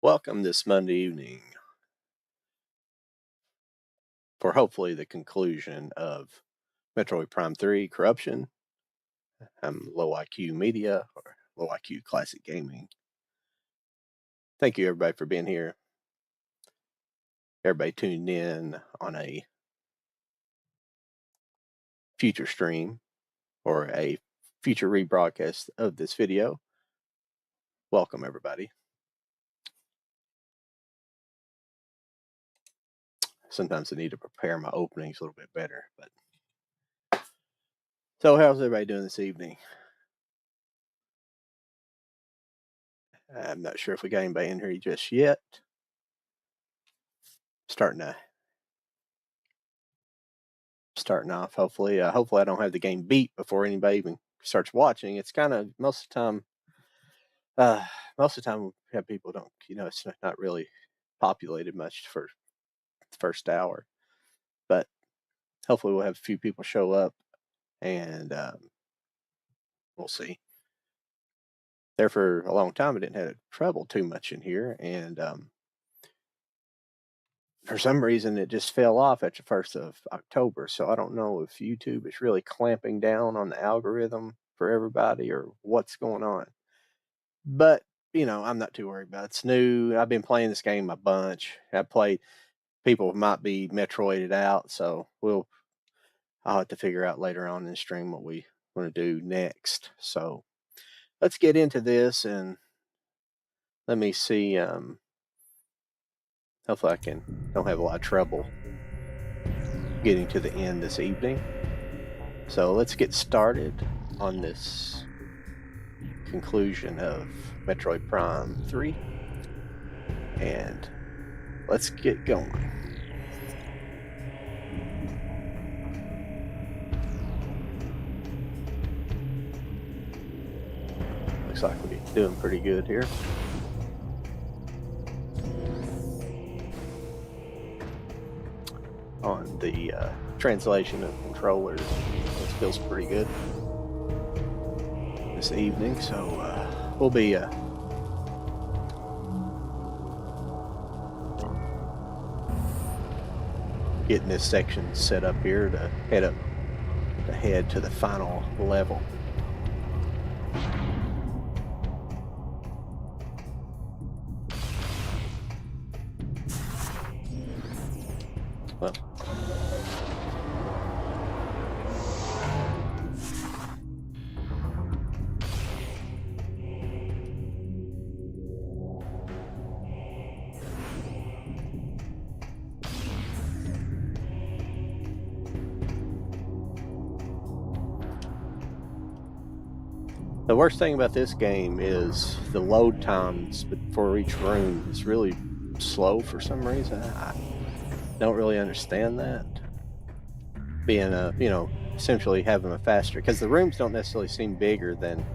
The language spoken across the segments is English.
Welcome this Monday evening for hopefully the conclusion of Metroid Prime 3 Corruption. I'm Low IQ Media or Low IQ Classic Gaming. Thank you everybody for being here. Everybody tuned in on a future stream or a future rebroadcast of this video. Welcome everybody. Sometimes I need to prepare my openings a little bit better, but so how's everybody doing this evening? I'm not sure if we got anybody in here just yet. Starting off. Hopefully I don't have the game beat before anybody even starts watching. It's kind of most of the time yeah, people don't, it's not really populated much for the first hour, but hopefully we'll have a few people show up and we'll see. There for a long time I didn't have trouble too much in here, and for some reason it just fell off at the 1st of October. So I don't know if YouTube is really clamping down on the algorithm for everybody or what's going on. But, I'm not too worried about it. It's new. I've been playing this game a bunch. People might be Metroided out, so I'll have to figure out later on in the stream what we want to do next. So let's get into this and let me see. Hopefully I don't have a lot of trouble getting to the end this evening. So let's get started on this conclusion of Metroid Prime 3 and let's get going. Looks like we're doing pretty good here. On the translation of controllers, it feels pretty good this evening, so we'll be getting this section set up here to head to the final level. Well, the worst thing about this game is the load times for each room is really slow for some reason. I don't really understand that. Being essentially having a faster, because the rooms don't necessarily seem bigger than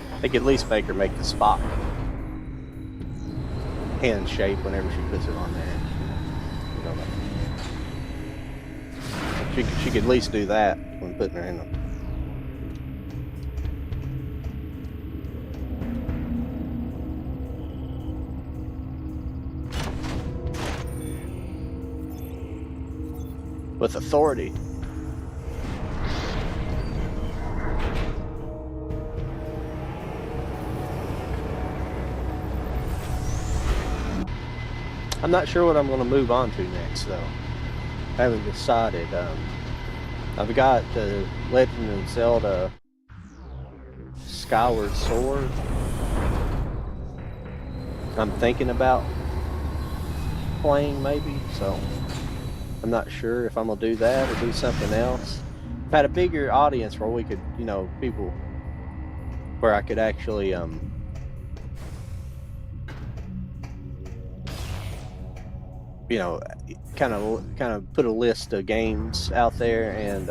I think at least make her make the Spock hand shape whenever she puts it on there. She could at least do that when putting her in them. With authority. I'm not sure what I'm going to move on to next, though. I haven't decided. I've got the Legend of Zelda Skyward Sword. I'm thinking about playing maybe, so I'm not sure if I'm gonna do that or do something else. I've had a bigger audience where we could, people where I could actually kind of put a list of games out there and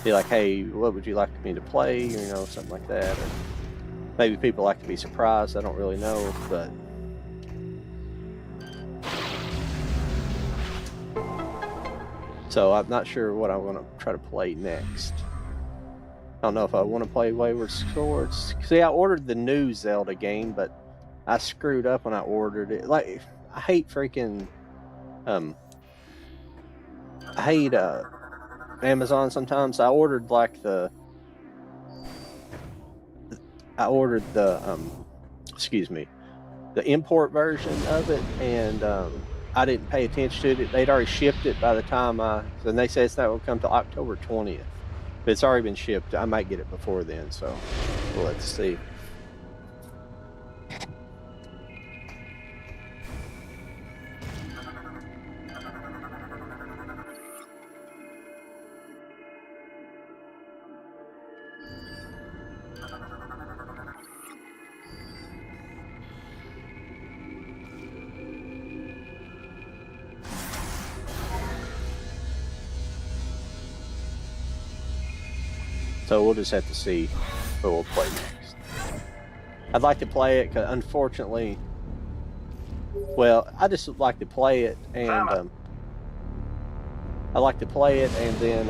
be like, hey, what would you like me to play? Something like that. Or maybe people like to be surprised. I don't really know, but so I'm not sure what I want to try to play next. I don't know if I want to play Wayward Swords. See, I ordered the new Zelda game, but I screwed up when I ordered it. Like, I hate freaking I hate Amazon sometimes. I ordered like the import version of it, and I didn't pay attention to it. They'd already shipped it by the time and they say it's not going to come till October 20th. But it's already been shipped. I might get it before then, so let's see. So we'll just have to see what we'll play next. I'd like to play it, because unfortunately, well, I just like to play it, and I like to play it, and then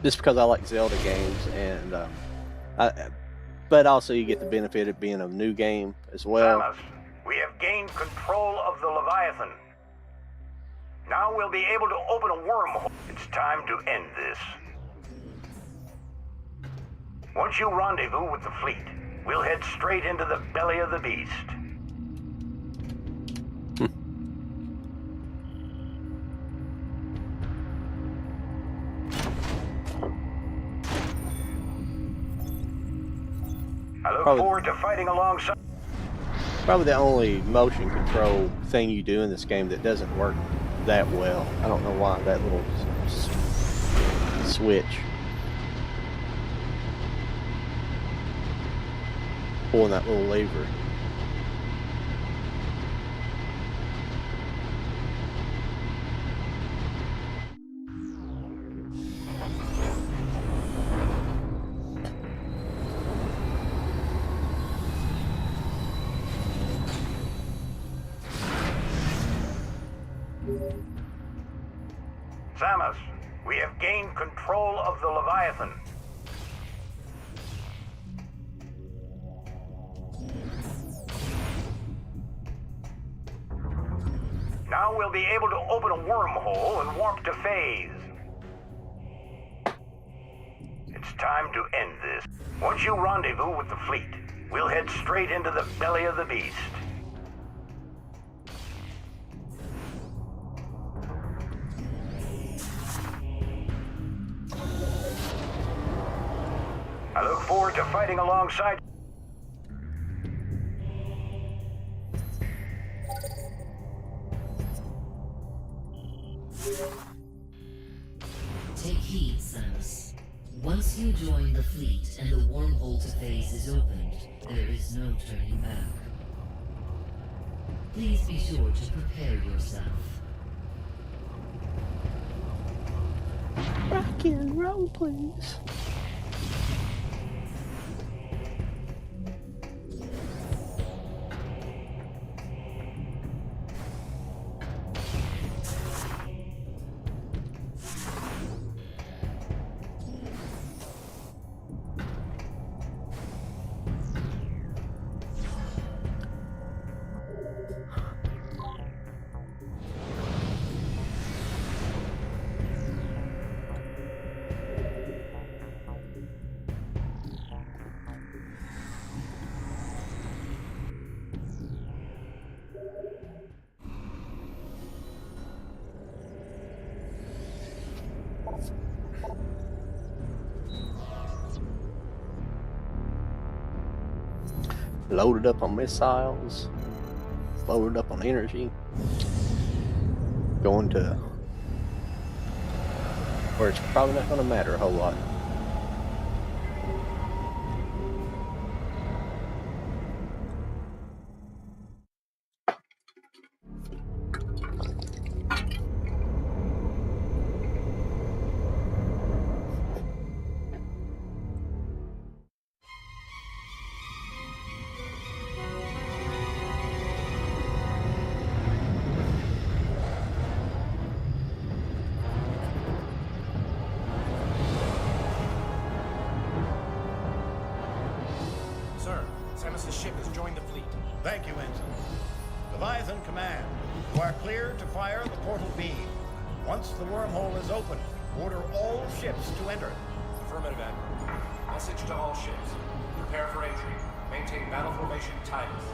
just because I like Zelda games, and but also you get the benefit of being a new game as well. Samus, we have gained control of the Leviathan. Now we'll be able to open a wormhole. It's time to end this. Once you rendezvous with the fleet, we'll head straight into the belly of the beast. I look forward to fighting alongside. Probably the only motion control thing you do in this game that doesn't work that well. I don't know why, that little switch. Pulling that little lever. Samus, we have gained control of the Leviathan. Now we'll be able to open a wormhole and warp to phase. It's time to end this. Once you rendezvous with the fleet, we'll head straight into the belly of the beast. I look forward to fighting alongside. Take heed, Samus. Once you join the fleet and the wormhole to phase is opened, there is no turning back. Please be sure to prepare yourself. Rock and roll, please. loaded up on missiles, loaded up on energy, going to where it's probably not going to matter a whole lot. Sir, Samus's ship has joined the fleet. Thank you, Ensign. Leviathan Command, you are clear to fire the portal beam. Once the wormhole is open, order all ships to enter. Affirmative, Admiral. Message to all ships. Prepare for entry. Maintain battle formation Titus.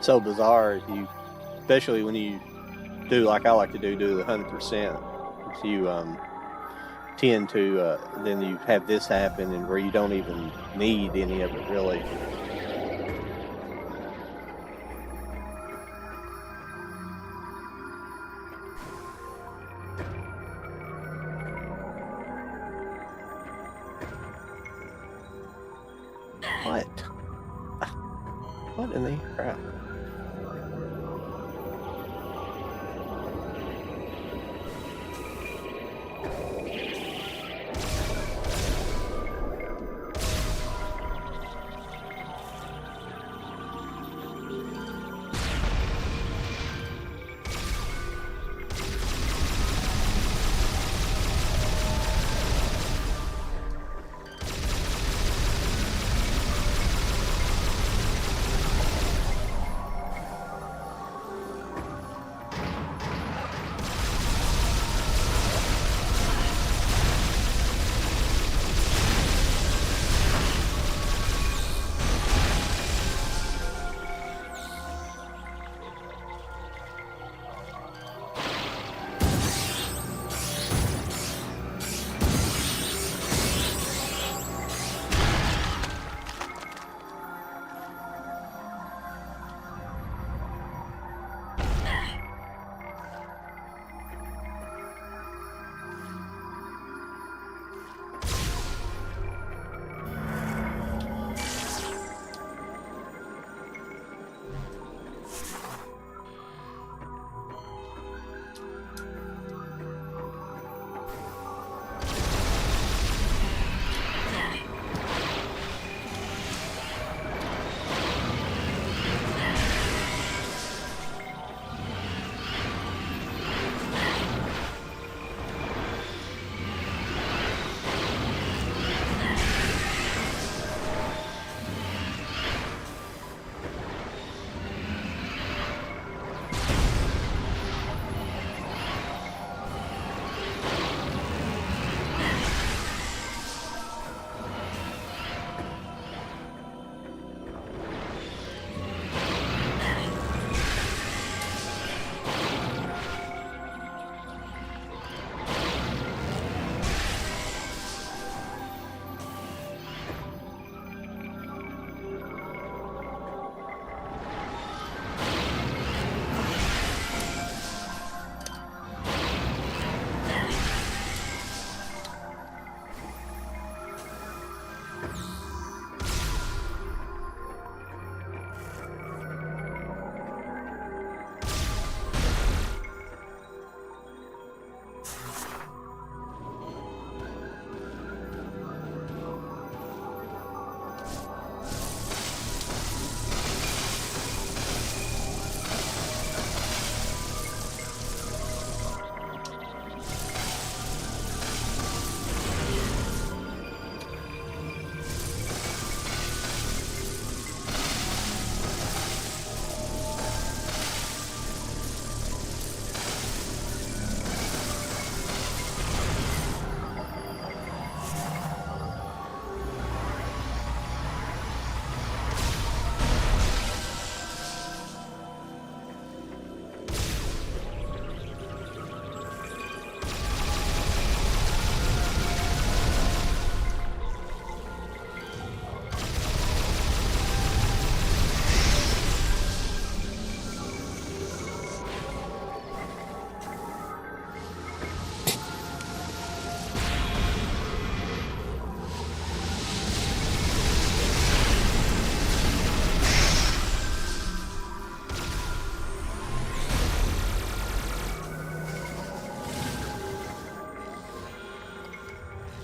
So bizarre, you, especially when you do like I like to do the 100%. You tend to then you have this happen, and where you don't even need any of it really. What? What in the crap?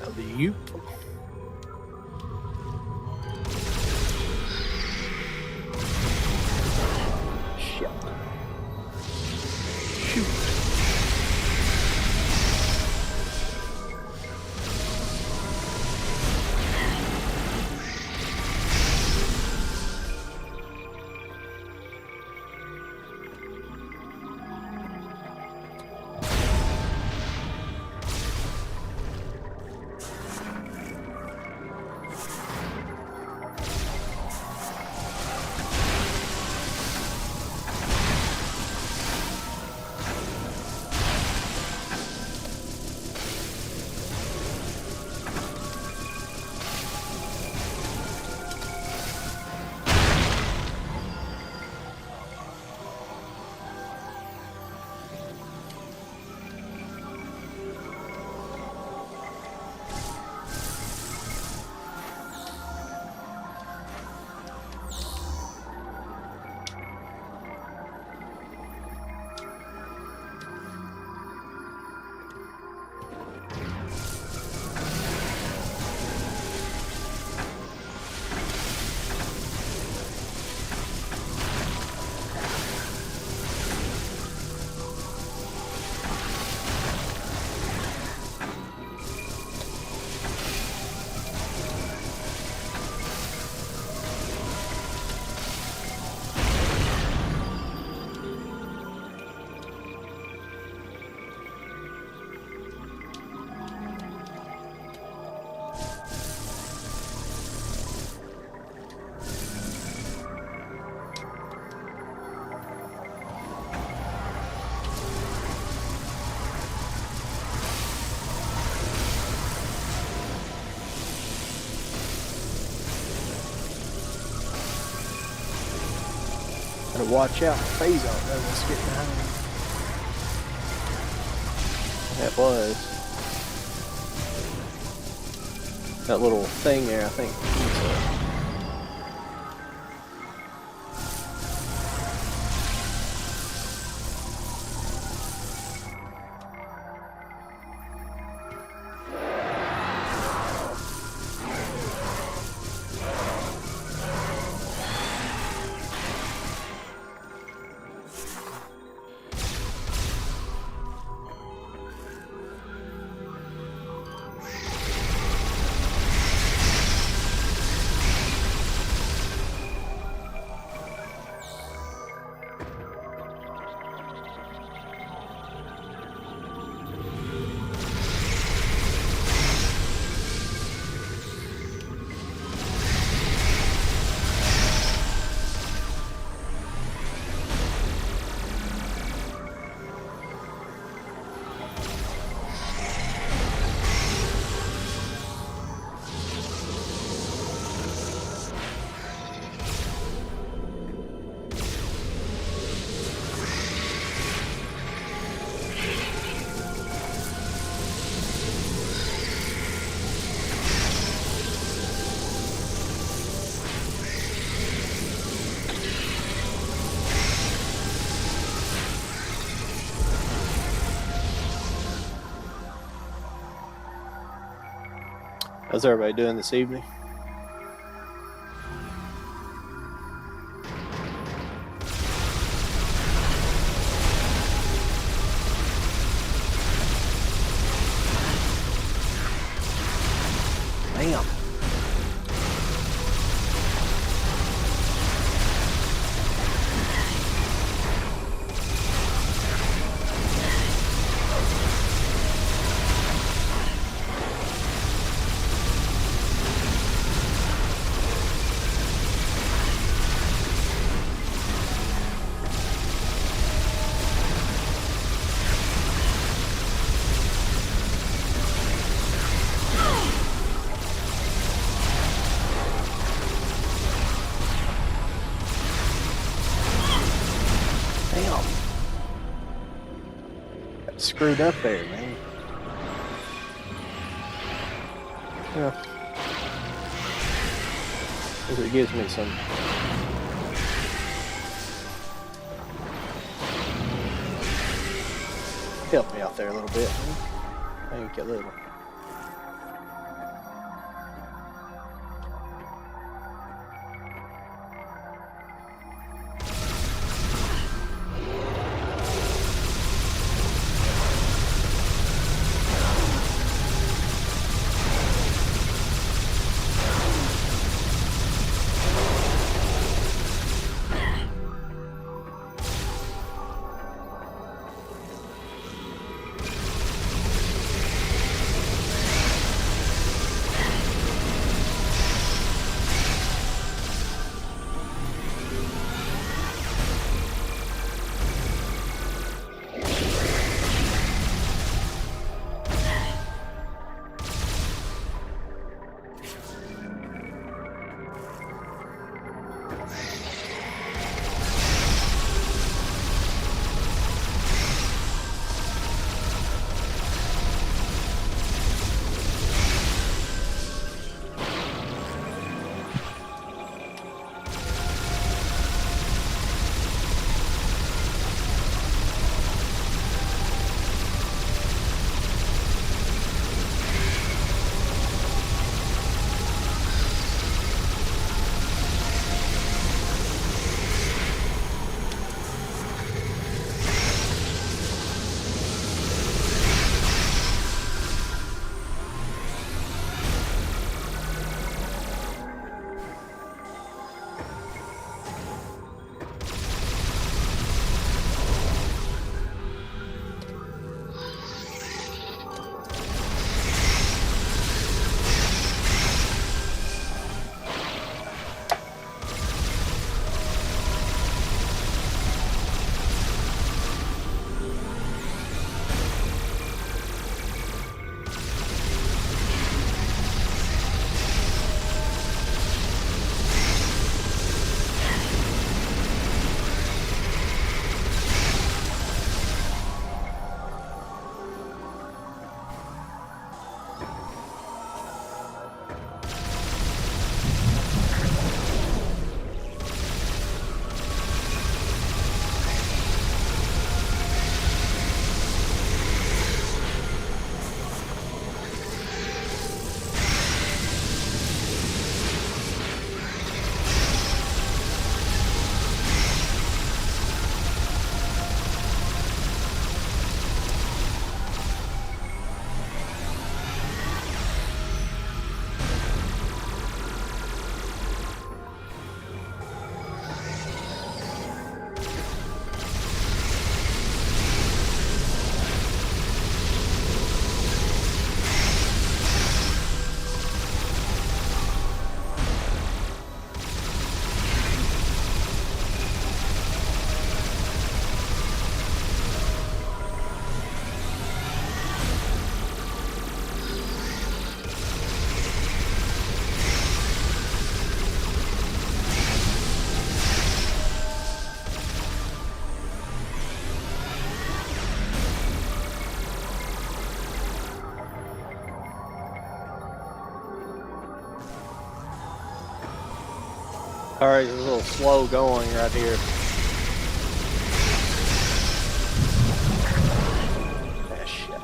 Alley-oop. Shit. Shoot. Gotta watch out. Phase out there. Let's get behind him. That was. That little thing there, I think. How's everybody doing this evening? Damn. Screwed up there, man. Yeah. Because it gives me some help me out there a little bit. Thank you, little. Alright, it's a little slow going right here. Ah, shit.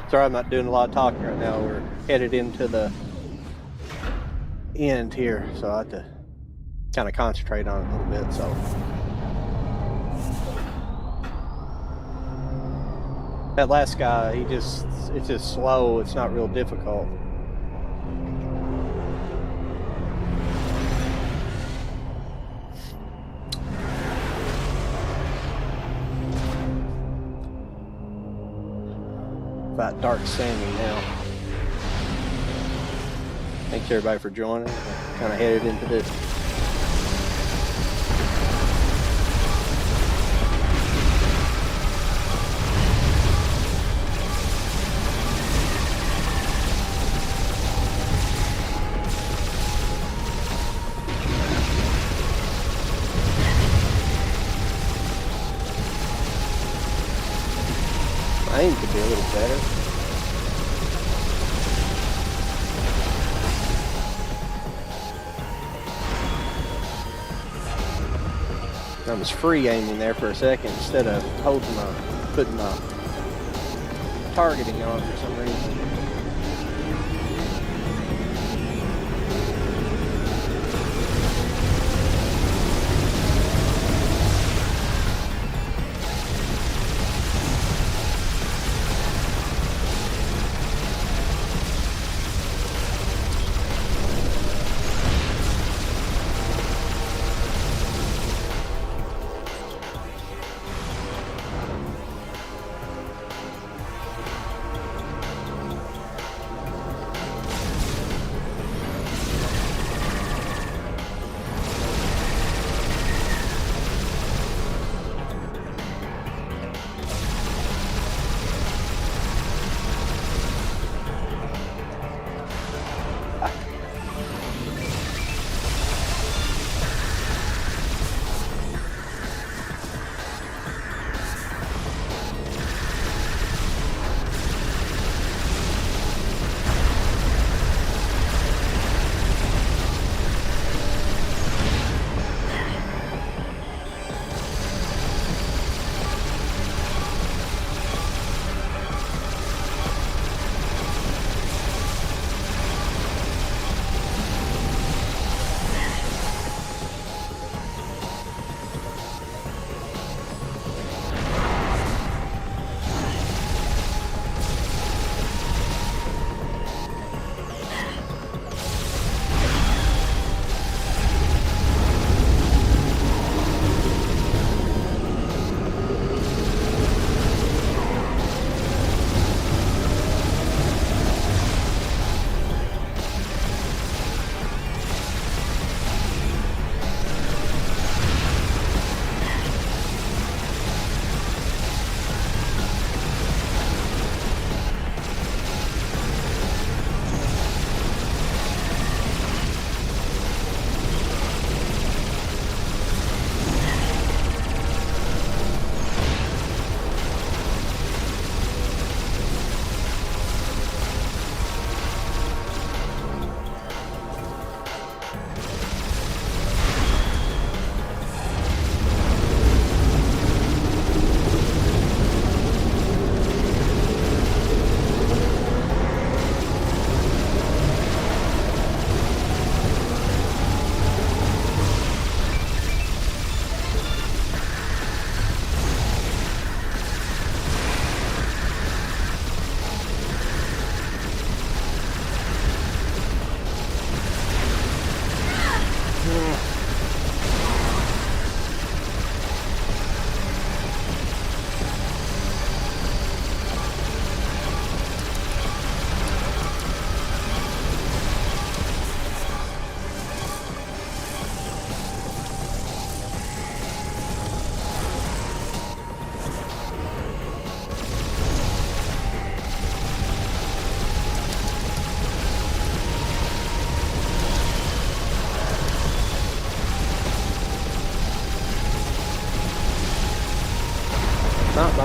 Sorry, I'm not doing a lot of talking right now. We're headed into the end here, so I have to kind of concentrate on it a little bit. So that last guy, it's just slow. It's not real difficult. About Dark Sammy now. Thanks everybody for joining. We're kind of headed into this. My aim could be a little better. I was free aiming there for a second instead of putting my targeting on for some reason.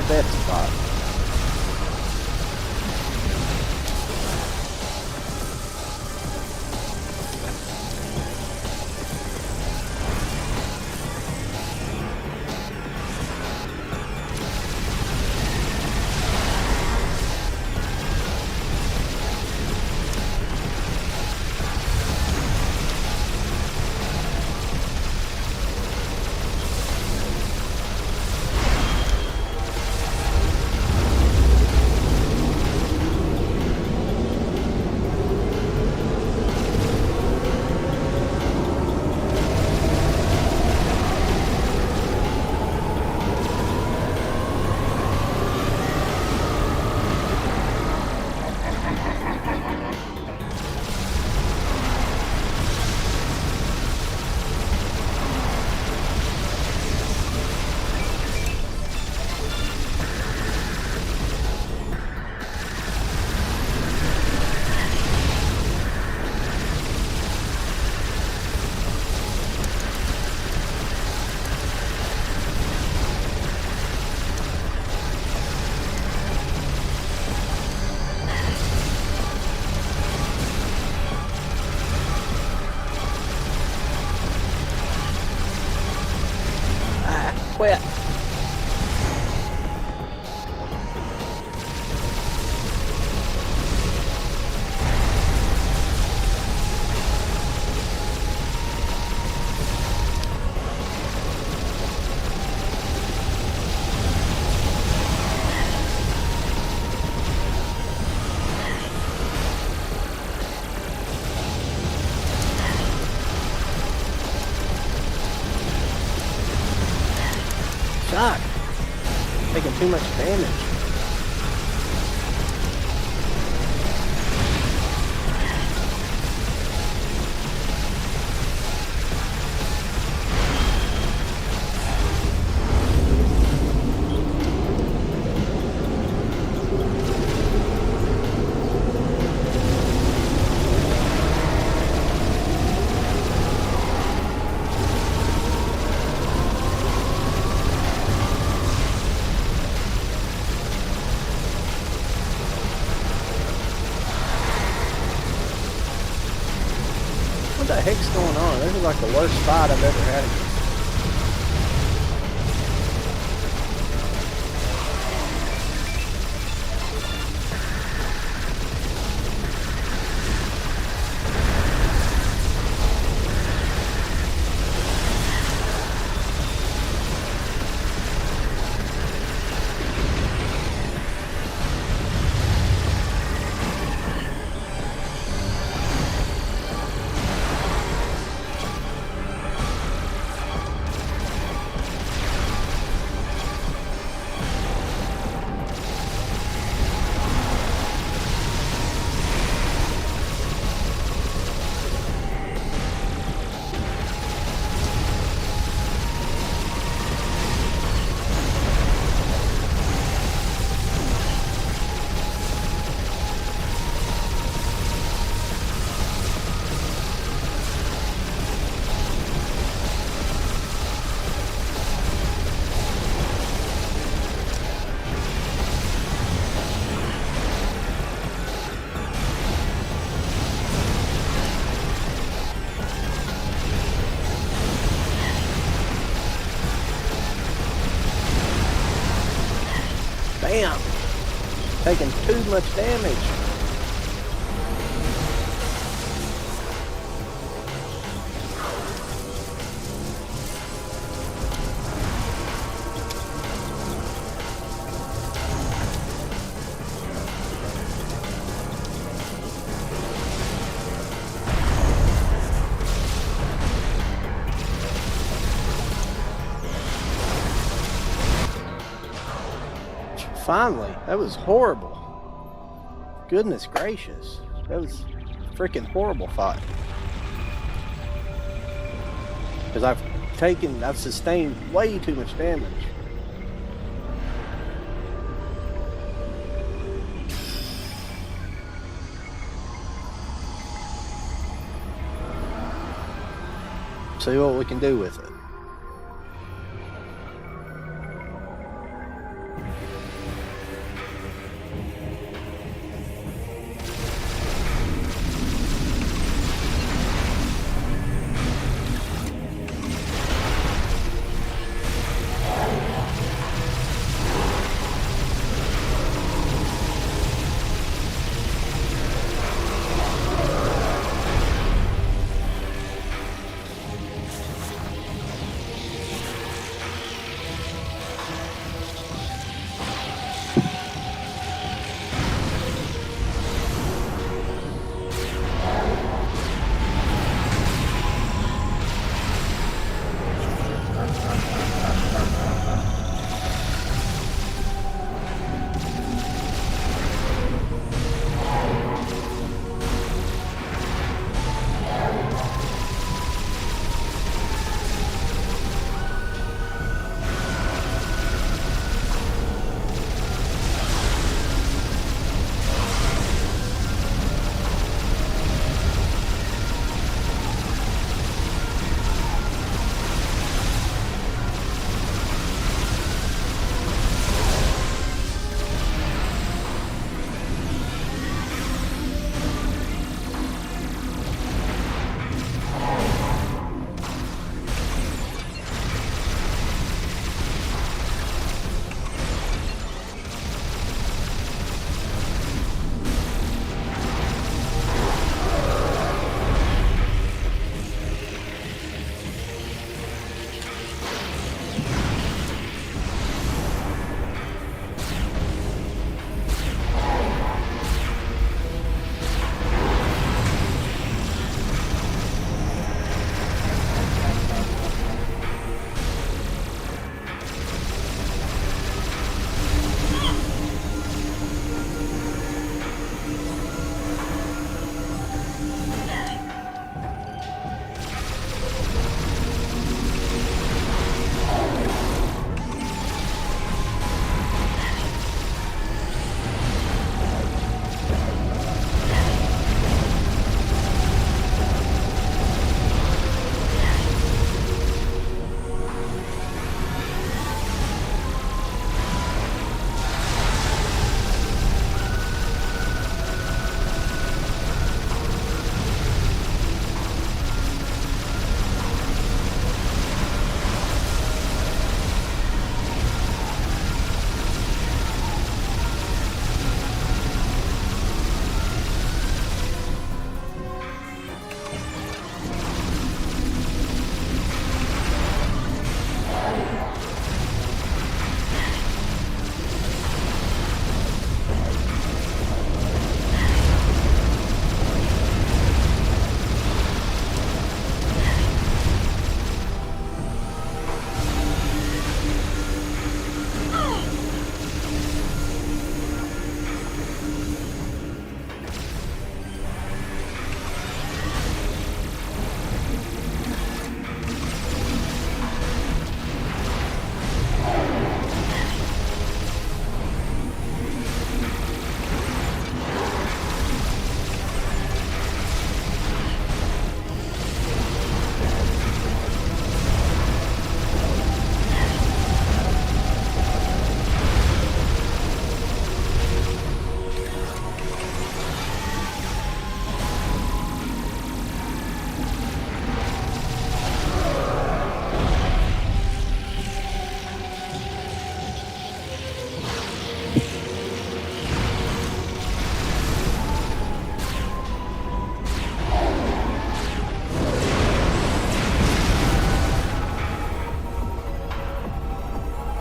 bet it's a bot. Quit. Suck. Taking too much damage. What the heck's going on? This is like the worst fight I've ever had against. Bam! Taking too much damage. Finally, that was horrible. Goodness gracious. That was a freaking horrible fight. Because I've sustained way too much damage. See what we can do with it.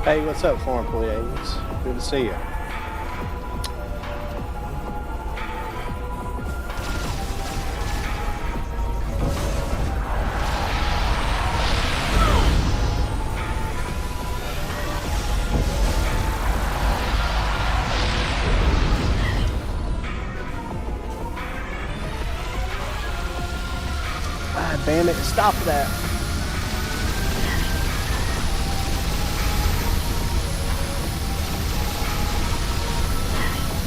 Hey, what's up, foreign police? Good to see you. Ah, damn it, stop that.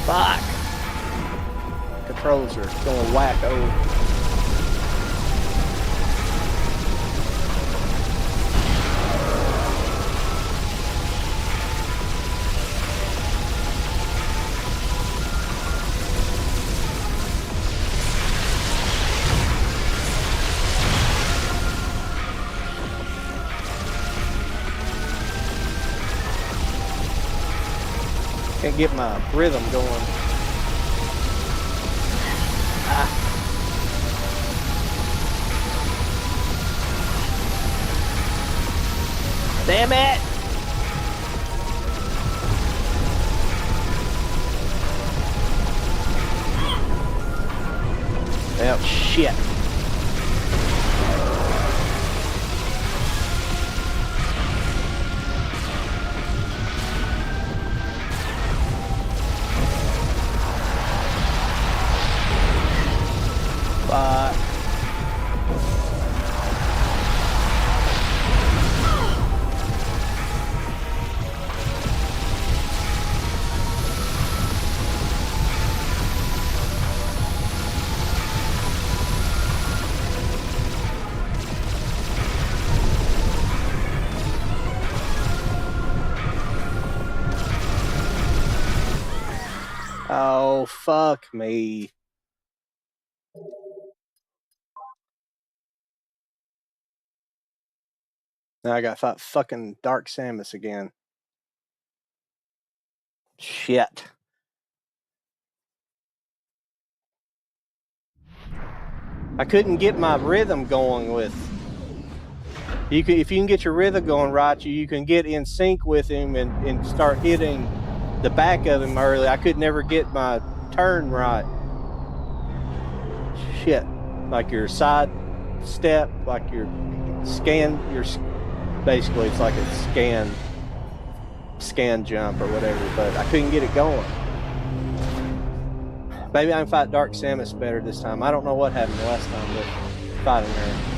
Fuck. Controls are going wacko. Can't get my rhythm going. Ah. Damn it! Well, shit. Oh, fuck me. Now I gotta fight fucking Dark Samus again. Shit. I couldn't get my rhythm going with. If you can get your rhythm going right, you can get in sync with him and start hitting the back of him early. I could never get my turn right. Shit. Like your side step, like your scan, basically it's like a scan jump or whatever, but I couldn't get it going. Maybe I can fight Dark Samus better this time. I don't know what happened the last time with fighting her.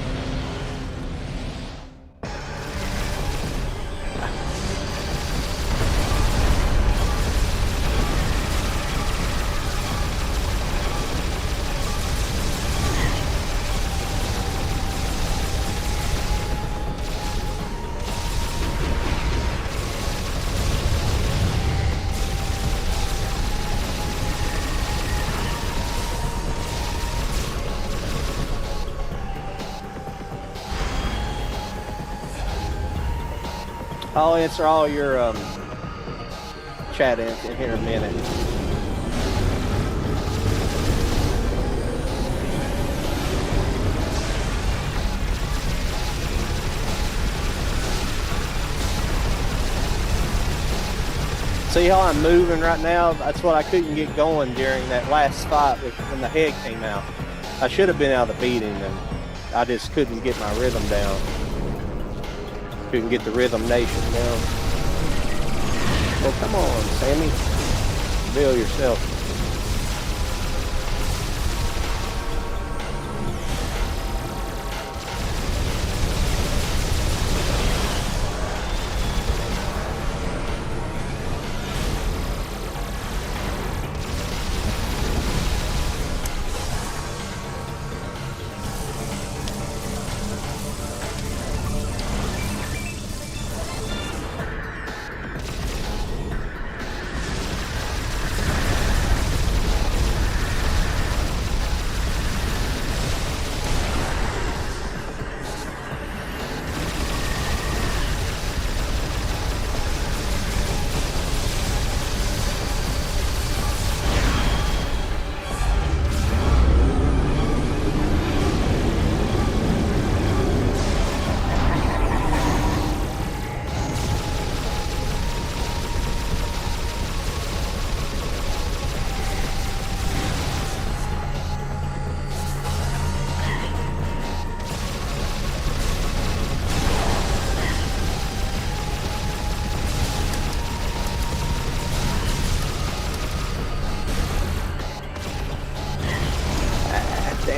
I'll answer all your chat in here in a minute. See how I'm moving right now? That's what I couldn't get going during that last fight when the head came out. I should have been able to beat him, and I just couldn't get my rhythm down. Couldn't get the Rhythm Nation down. Well, come on, Sammy. Reveal yourself.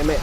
Damn it.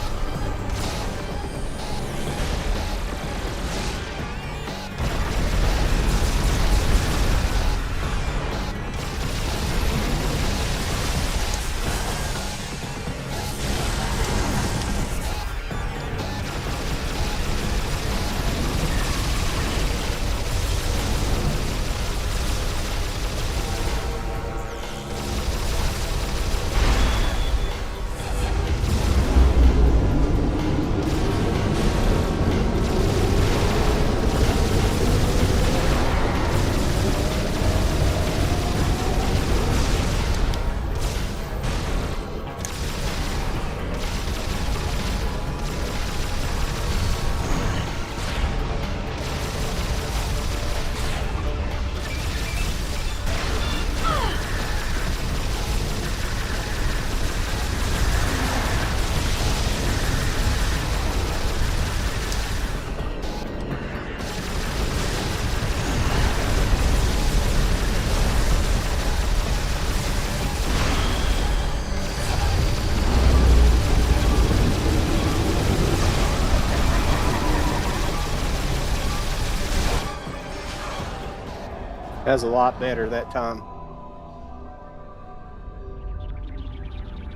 That was a lot better that time.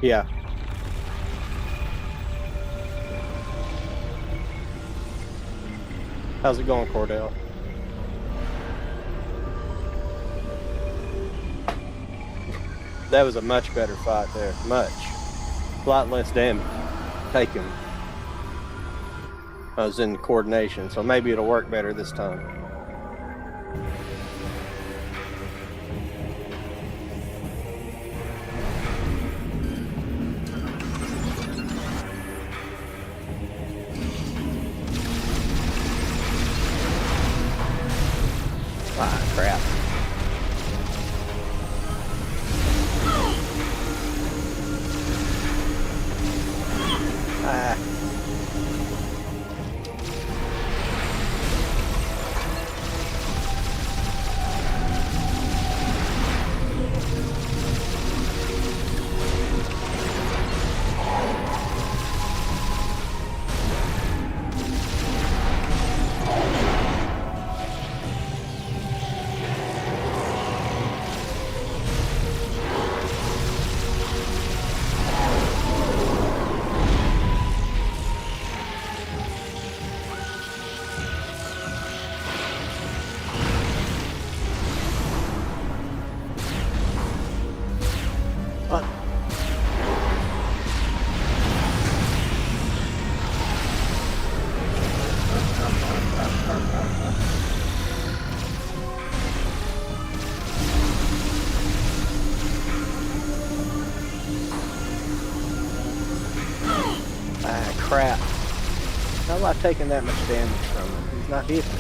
Yeah. How's it going, Cordell? That was a much better fight there. Much. A lot less damage taken. I was in coordination, so maybe it'll work better this time. Ah, crap. Ah. Ah, crap. How am I taking that much damage from him? He's not hitting me.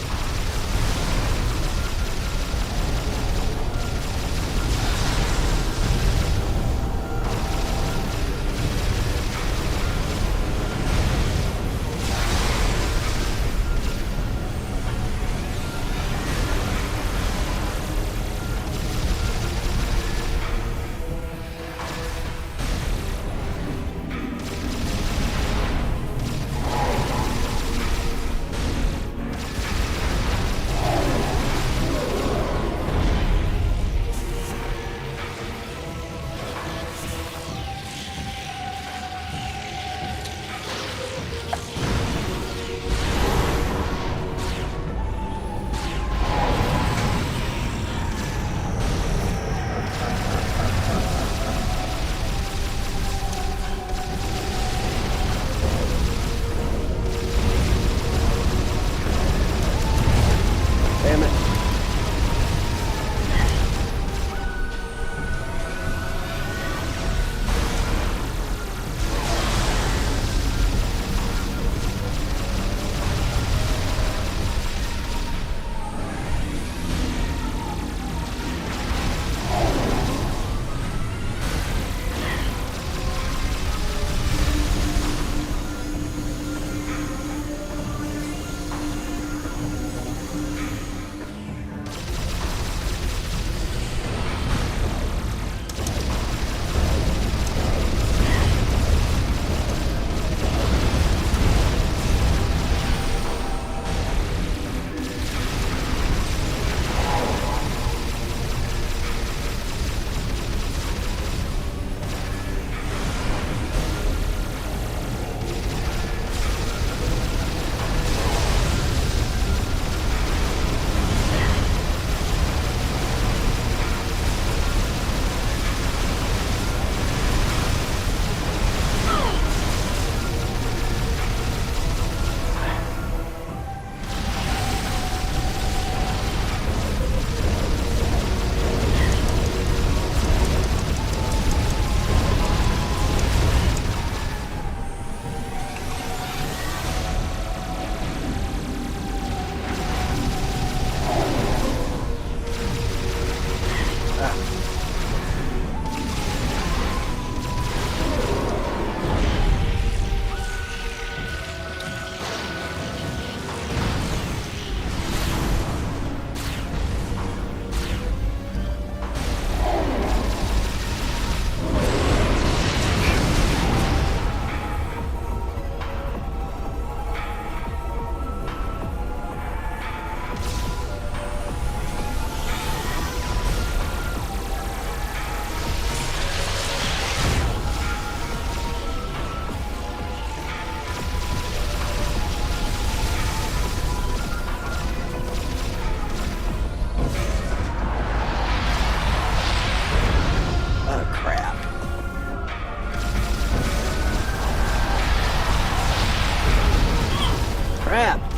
Crap.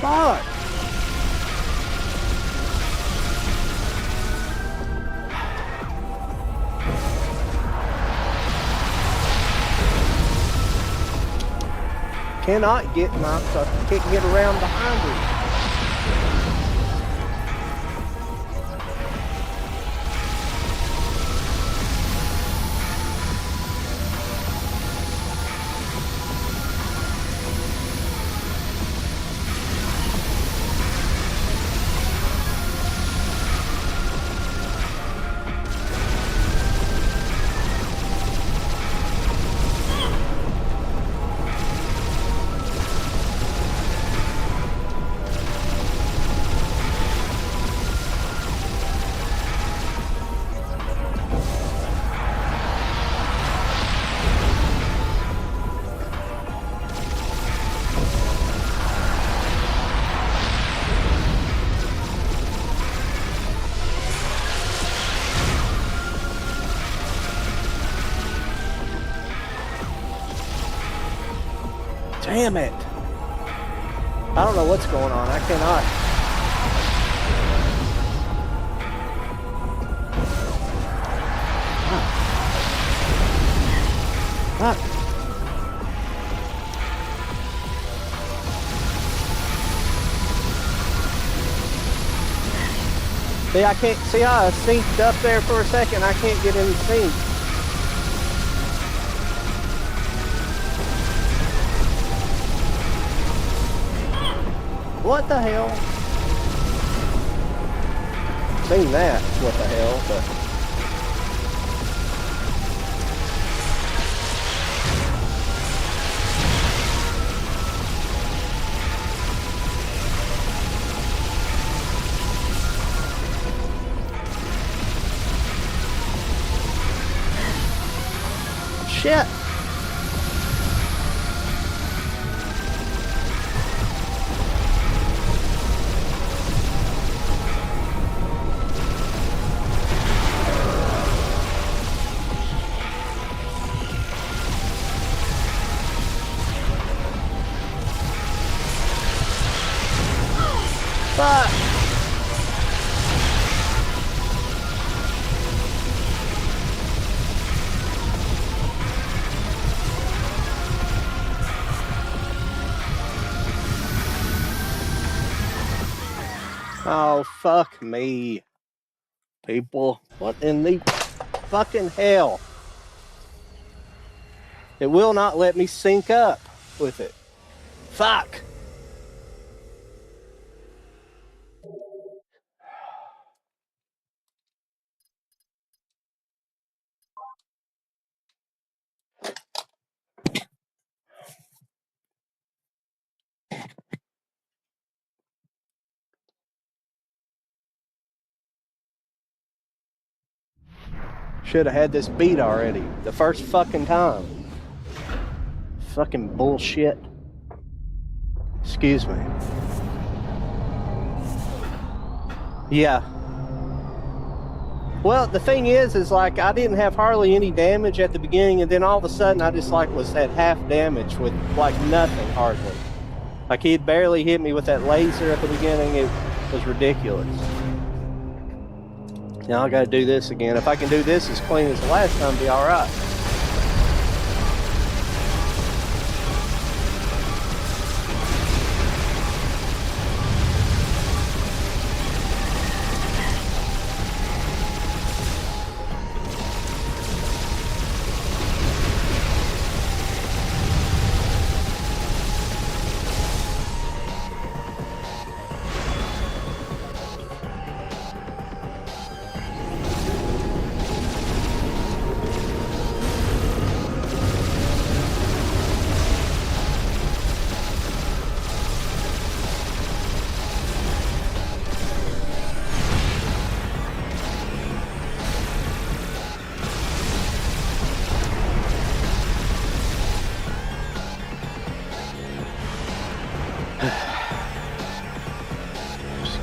Fuck. Cannot get my stuff. Can't get around behind me. Damn it. I don't know what's going on. I cannot. Fuck. See, I can't see how I synced up there for a second. I can't get any sync. What the hell? Seen that, what the hell, but... Shit! Fuck! Oh, fuck me. People, what in the fucking hell? It will not let me sync up with it. Fuck! Should have had this beat already. The first fucking time. Fucking bullshit. Excuse me. Yeah. Well, the thing is like I didn't have hardly any damage at the beginning, and then all of a sudden I just like was at half damage with like nothing hardly. Like he'd barely hit me with that laser at the beginning. It was ridiculous. Now I gotta do this again. If I can do this as clean as the last time, be alright.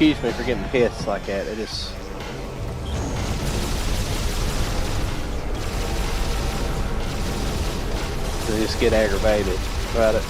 Excuse me for getting pissed like that. It just... I just get aggravated about it.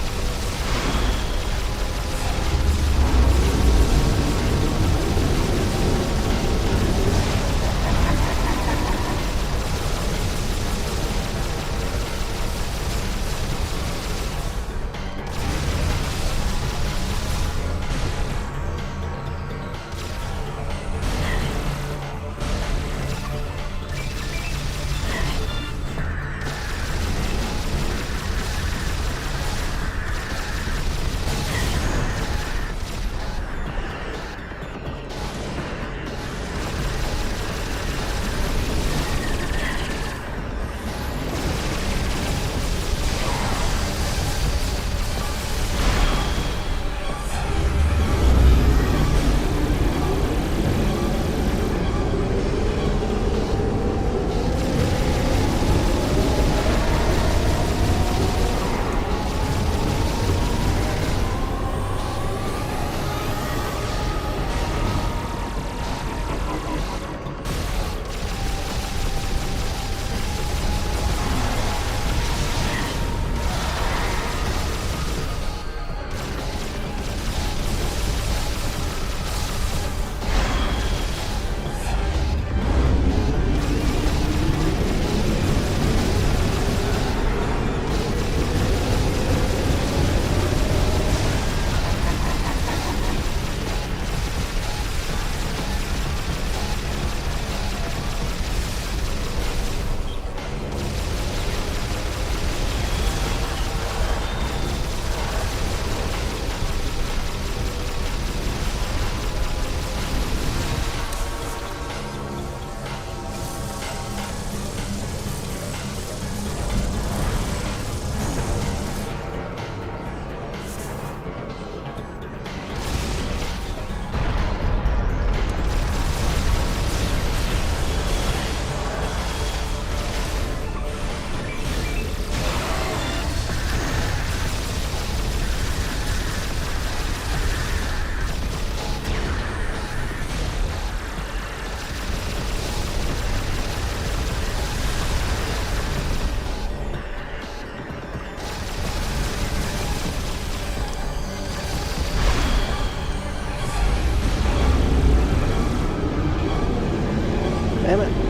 Damn it.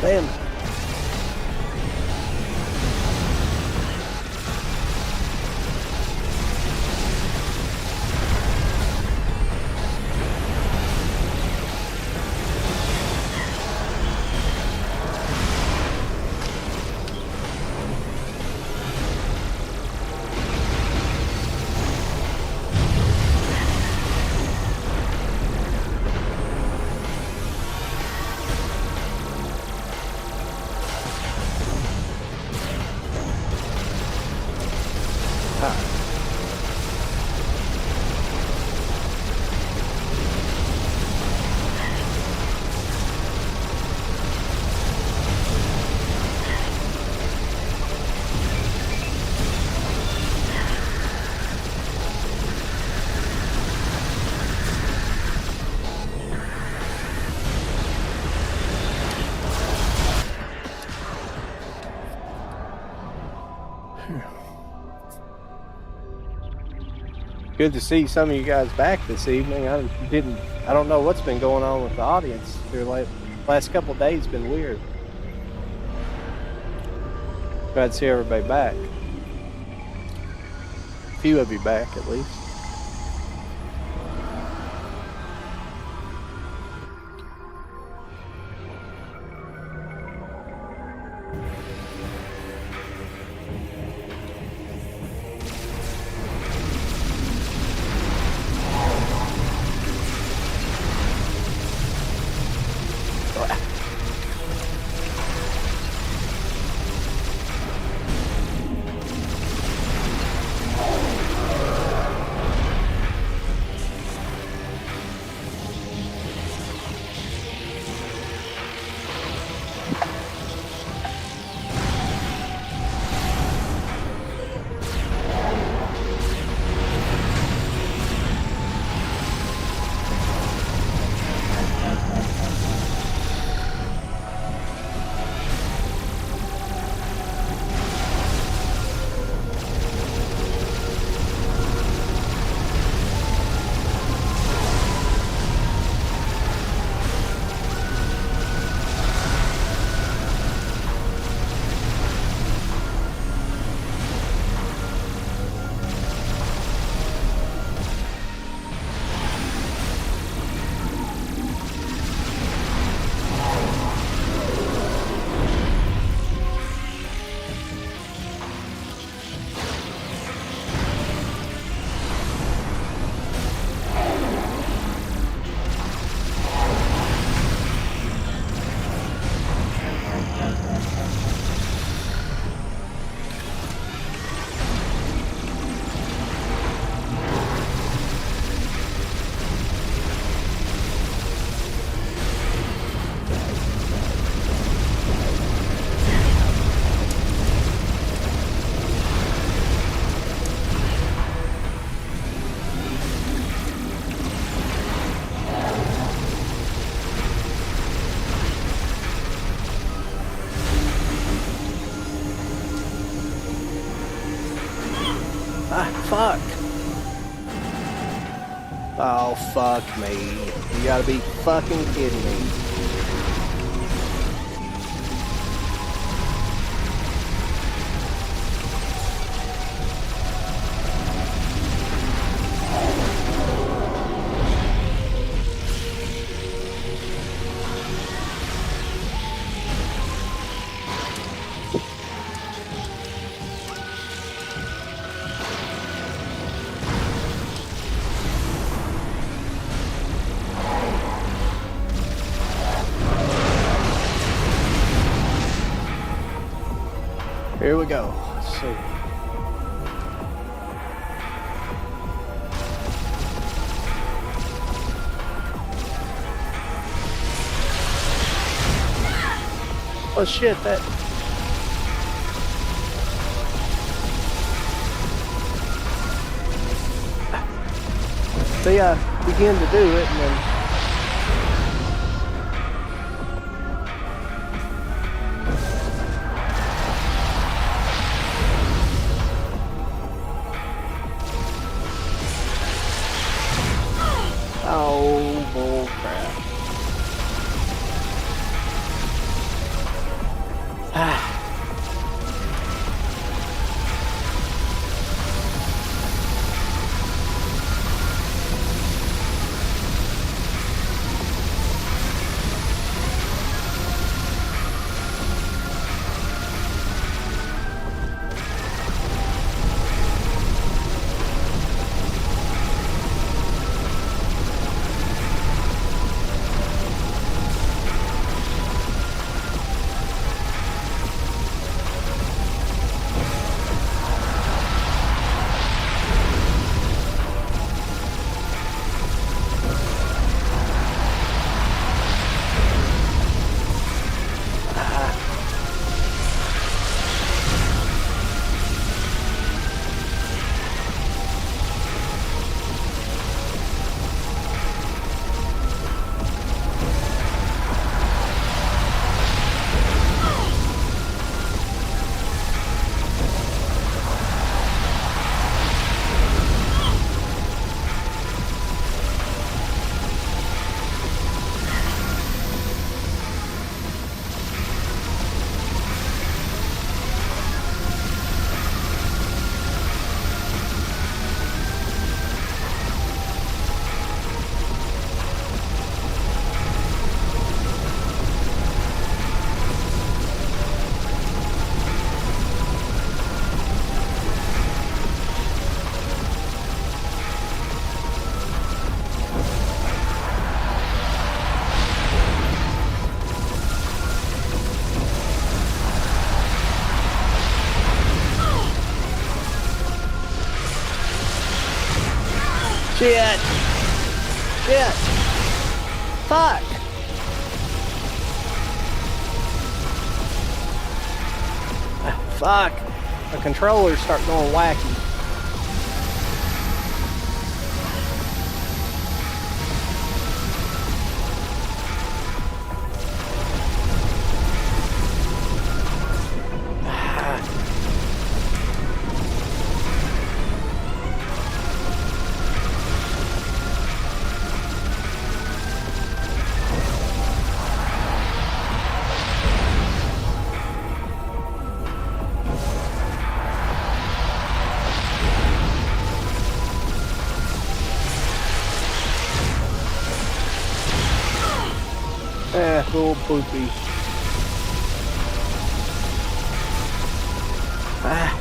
Damn. Good to see some of you guys back this evening. I don't know what's been going on with the audience here last couple of days. Been weird. Glad to see everybody back. A few of you back at least. Oh, fuck me. You gotta be fucking kidding me. Here we go. Let's see. Oh shit, that... See, I begin to do it and then... Oh, bull crap. Ah. Shit! Shit! Fuck! Fuck! The controllers start going wacky. Little poopy. Ah.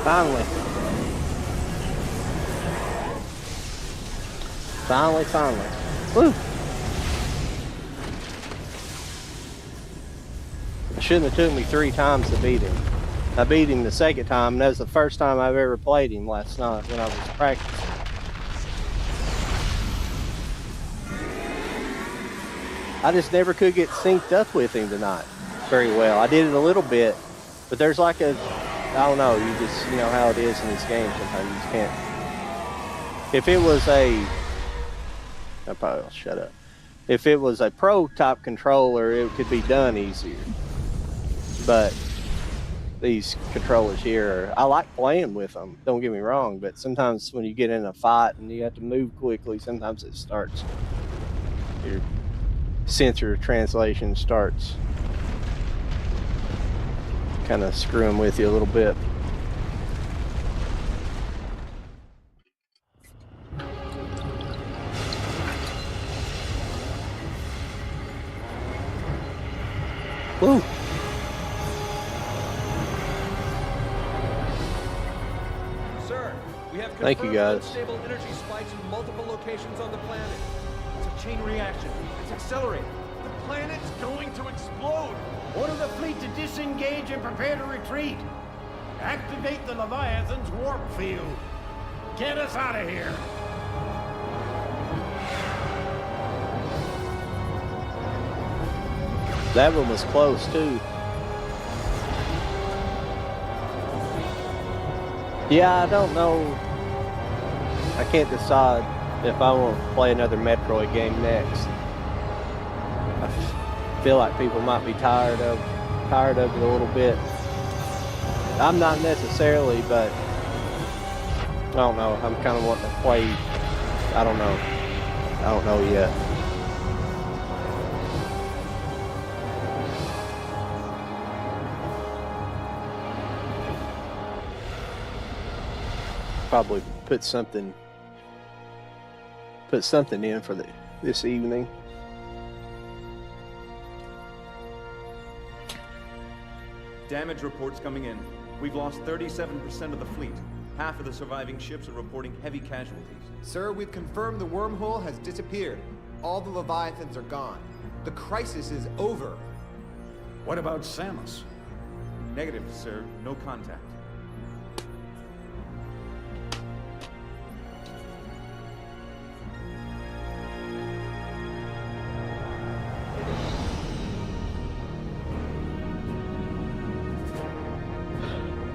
Finally. Finally. Woo! It shouldn't have took me 3 times to beat him. I beat him the second time, and that was the first time I've ever played him last night when I was practicing. I just never could get synced up with him tonight very well. I did it a little bit, but there's like a, I don't know, you know how it is in this game sometimes. You just can't. If it was I probably will shut up. If it was a pro type controller, it could be done easier. But these controllers here, I like playing with them, don't get me wrong, but sometimes when you get in a fight and you have to move quickly, sometimes it starts, your sensor translation starts kind of screwing with you a little bit. Woo! Sir, we have Thank you, confirmed guys. unstable energy spikes in multiple locations on the planet. It's a chain reaction. It's accelerating. The planet's going to explode. Order the fleet to disengage and prepare to retreat. Activate the Leviathan's warp field. Get us out of here. That one was close too. Yeah, I don't know. I can't decide if I want to play another Metroid game next. I feel like people might be tired of it a little bit. I'm not necessarily, but I don't know. I'm kind of wanting to play. I don't know yet. Probably put something in for this evening. Damage reports coming in. We've lost 37% of the fleet. Half of the surviving ships are reporting heavy casualties. Sir, we've confirmed the wormhole has disappeared. All the Leviathans are gone. The crisis is over. What about Samus? Negative, sir. No contact.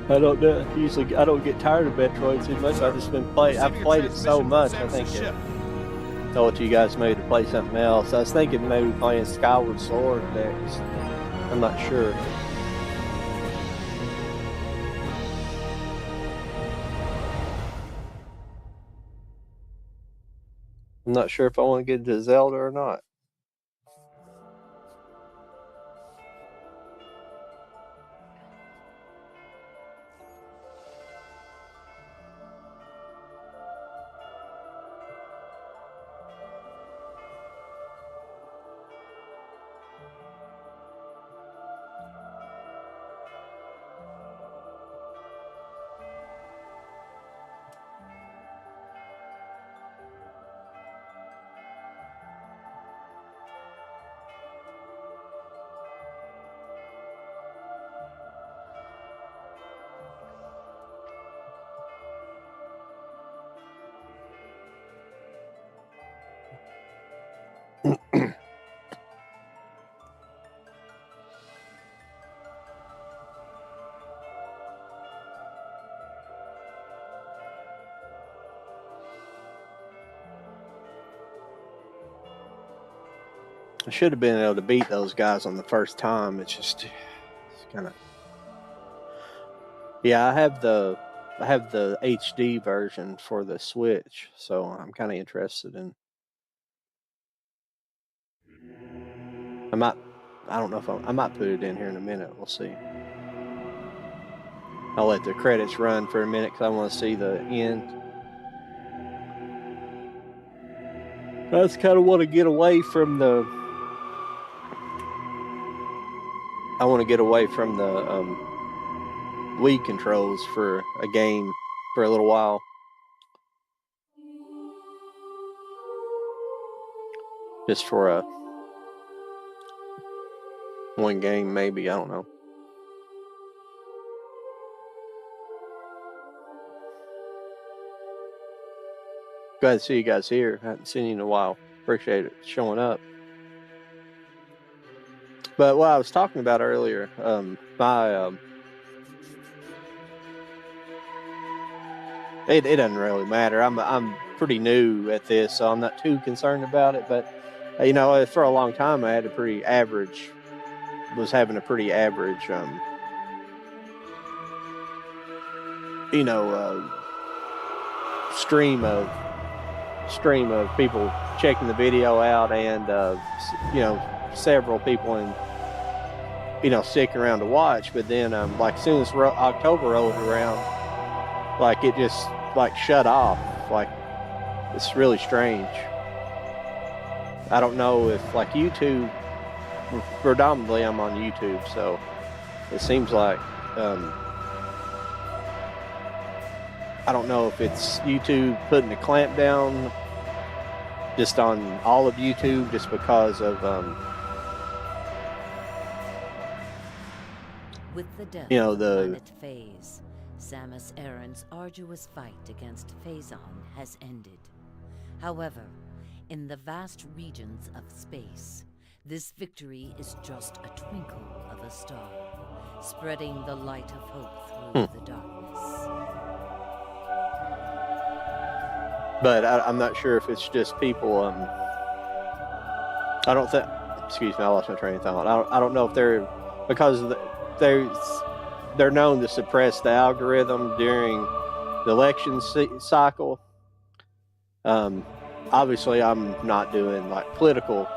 I don't know. Usually, I don't get tired of Metroid too much. I've just been playing. I've played it so much. I think I told you guys maybe to play something else. I was thinking maybe playing Skyward Sword next. I'm not sure. I'm not sure if I want to get into Zelda or not. I should have been able to beat those guys on the first time. It's kind of, yeah. I have the HD version for the Switch, so I'm kind of interested in. I don't know if I might put it in here in a minute. We'll see. I'll let the credits run for a minute because I want to see the end. I just kind of want to get away from the. I want to get away from the Wii controls for a game for a little while. Just for one game, maybe. I don't know. Glad to see you guys here. I haven't seen you in a while. Appreciate it showing up. But what I was talking about earlier, it doesn't really matter. I'm pretty new at this, so I'm not too concerned about it. But you know, for a long time, I had was having a pretty average, you know, stream of people checking the video out, and you know, several people in, you know, sticking around to watch. But then like as soon as October rolled around, like it just like shut off. Like it's really strange. I don't know if like YouTube, predominantly I'm on YouTube, so it seems like I don't know if it's YouTube putting a clamp down just on all of YouTube just because of With the death you know, of the planet Phase, Samus Aran's arduous fight against Phazon has ended. However, in the vast regions of space, this victory is just a twinkle of a star, spreading the light of hope through the darkness. but I'm not sure if it's just people. I don't think. Excuse me, I lost my train of thought. I don't know if they're because they're known to suppress the algorithm during the election cycle. Obviously, I'm not doing like political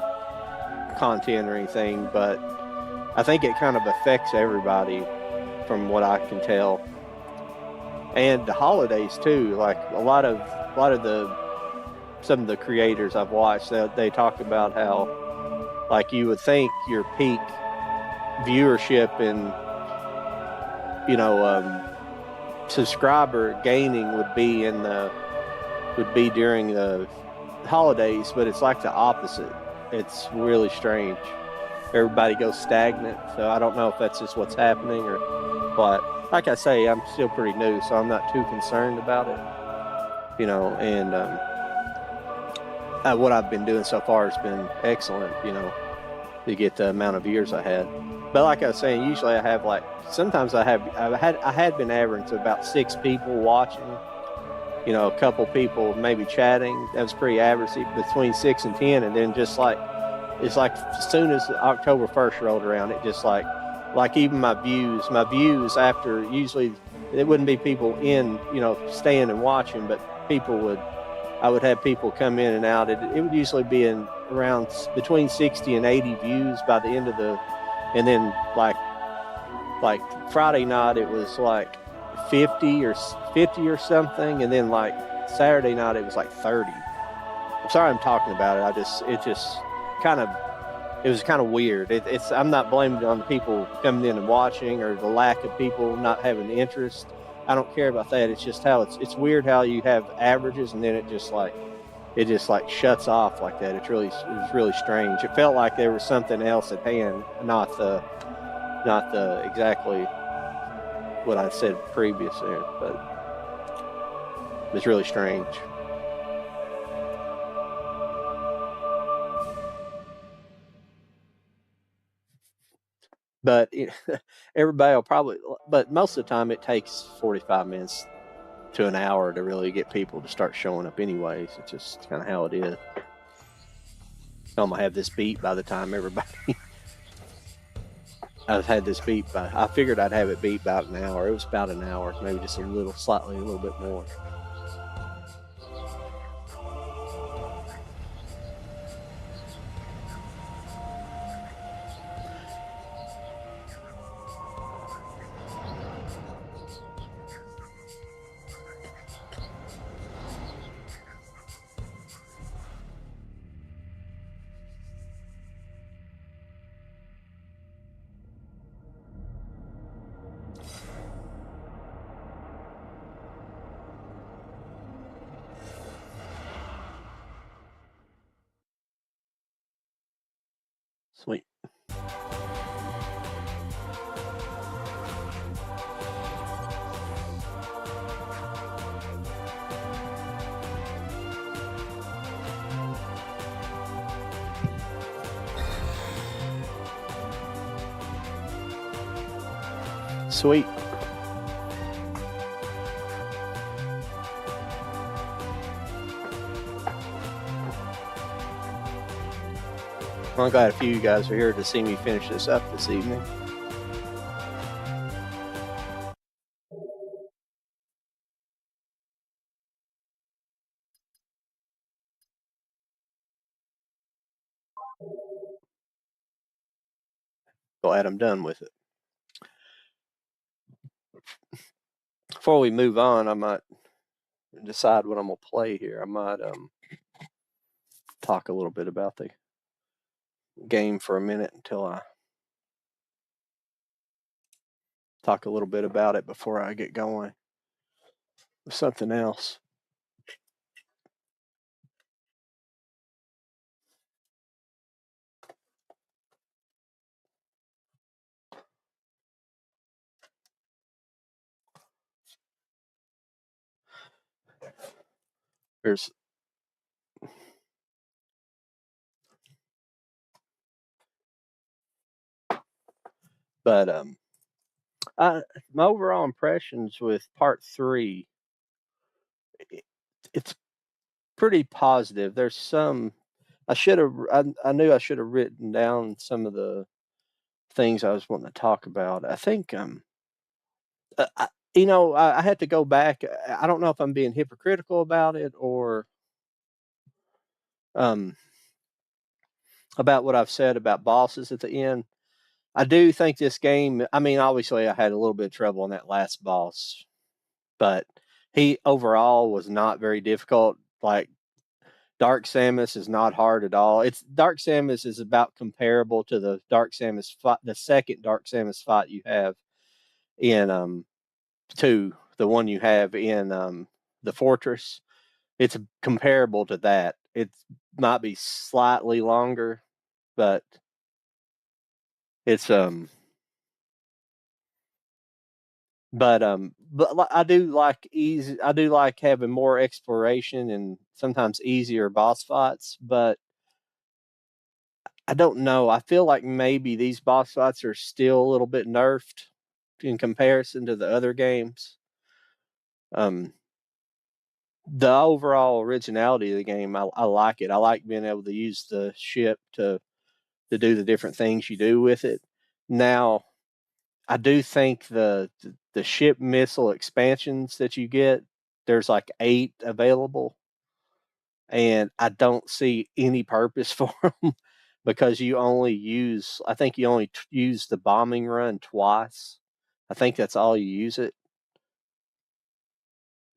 content or anything, but I think it kind of affects everybody, from what I can tell. And the holidays too. Like a lot of some of the creators I've watched, they talk about how, like, you would think your peak viewership and, you know, subscriber gaining would be during the holidays, but it's like the opposite. It's really strange. Everybody goes stagnant, so I don't know if that's just what's happening or what. Like I say, I'm still pretty new, so I'm not too concerned about it, you know. And what I've been doing so far has been excellent, you know, to get the amount of viewers I had. But like I was saying, usually I have sometimes I had been averaging to about 6 people watching, you know, a couple people maybe chatting. That was pretty average, between 6 and 10. And then just like, it's like as soon as October 1st rolled around, it just like even my views after, usually it wouldn't be people in, you know, staying and watching, but I would have people come in and out. It would usually be in around between 60 and 80 views by the end of and then like Friday night it was like 50 or something, and then like Saturday night it was like 30. I'm sorry I'm talking about it. It was kind of weird. I'm not blaming it on the people coming in and watching or the lack of people not having interest. I don't care about that. It's just how it's weird how you have averages and then it just like shuts off like that. It was really strange. It felt like there was something else at hand, not the exactly what I said previously, but it was really strange. But everybody will probably, but most of the time it takes 45 minutes to an hour to really get people to start showing up anyways. It's just kind of how it is. I'm gonna have this beat by the time everybody I've had this beat I figured I'd have it beat about an hour. It was about an hour, maybe just a little bit more. Sweet. Sweet. Well, I'm glad a few of you guys are here to see me finish this up this evening. Glad I'm done with it. Before we move on, I might decide what I'm gonna play here. I might talk a little bit about the game for a minute until I talk a little bit about it before I get going with something else. There's but my overall impressions with part 3, it's pretty positive. There's some I knew I should have written down some of the things I was wanting to talk about. I think I, I had to go back. I don't know if I'm being hypocritical about it or um about what I've said about bosses at the end. I do think this game, I mean, obviously I had a little bit of trouble on that last boss, but he overall was not very difficult. Like Dark Samus is not hard at all. It's Dark Samus is about comparable to the Dark Samus fight, the second Dark Samus fight you have in 2, the one you have in the Fortress. It's comparable to that. It might be slightly longer, but it's but I do like easy. I do like having more exploration and sometimes easier boss fights. But I don't know. I feel like maybe these boss fights are still a little bit nerfed in comparison to the other games. Um, the overall originality of the game, I like it. I like being able to use the ship to do the different things you do with it. Now, I do think the ship missile expansions that you get, there's like 8 available, and I don't see any purpose for them because you only use, I think you only use the bombing run twice. I think that's all you use it.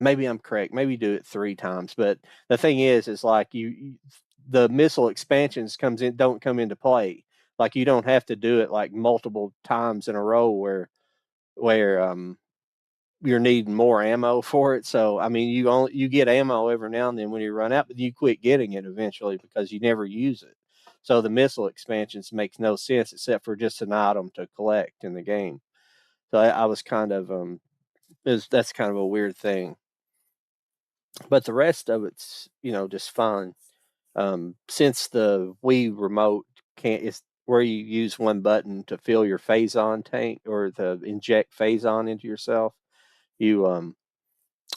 Maybe I'm correct. Maybe you do it 3 times, but the thing is like the missile expansions don't come into play. Like you don't have to do it like multiple times in a row where you're needing more ammo for it. So I mean, you get ammo every now and then when you run out, but you quit getting it eventually because you never use it. So the missile expansions makes no sense except for just an item to collect in the game. So I was kind of that's kind of a weird thing. But the rest of it's just fun. Since the Wii remote can't is where you use one button to fill your phazon tank or to inject phazon into yourself, you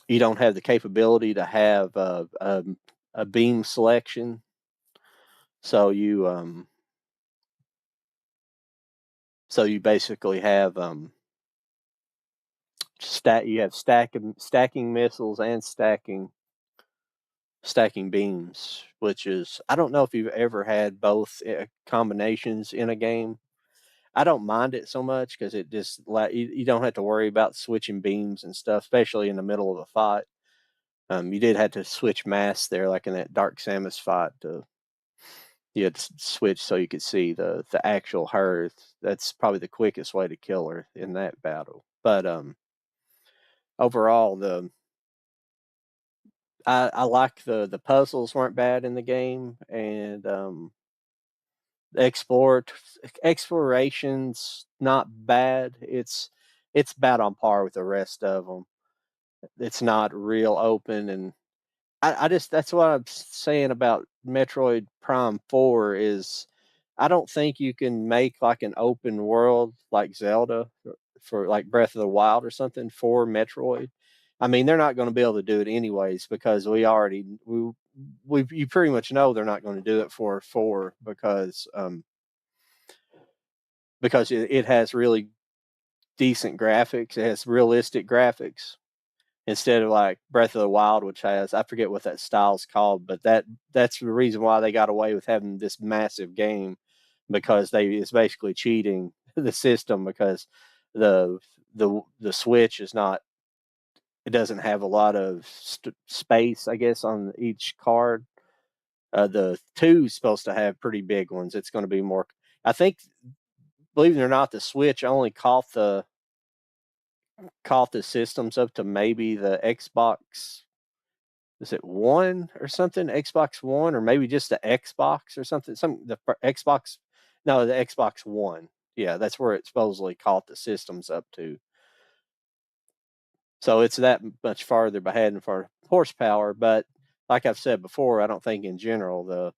you don't have the capability to have a beam selection. So you basically have stacking missiles and stacking beams, which is I don't know if you've ever had both combinations in a game. I don't mind it so much because it just like you don't have to worry about switching beams and stuff, especially in the middle of a fight. You did have to switch masks there, like in that Dark Samus fight. You had to switch so you could see the actual her. That's probably the quickest way to kill her in that battle. But overall, I like the puzzles weren't bad in the game, and explore exploration's not bad. It's about on par with the rest of them. It's not real open, and I just that's what I'm saying about Metroid Prime 4 is I don't think you can make like an open world like Zelda for like Breath of the Wild or something for Metroid. I mean, they're not going to be able to do it anyways because we you pretty much know they're not going to do it for 4 because it has really decent graphics. It has realistic graphics instead of like Breath of the Wild, which has, I forget what that style's called, but that's the reason why they got away with having this massive game, because it's basically cheating the system, because the the Switch is not, it doesn't have a lot of space, I guess, on each card. The two is supposed to have pretty big ones. It's going to be more. I think, believe it or not, the Switch only caught the systems up to maybe the Xbox. Is it one or something? Xbox One, or maybe just the Xbox or something. The Xbox. No, the Xbox One. Yeah, that's where it supposedly caught the systems up to. So it's that much farther behind for horsepower. But like I've said before, I don't think in general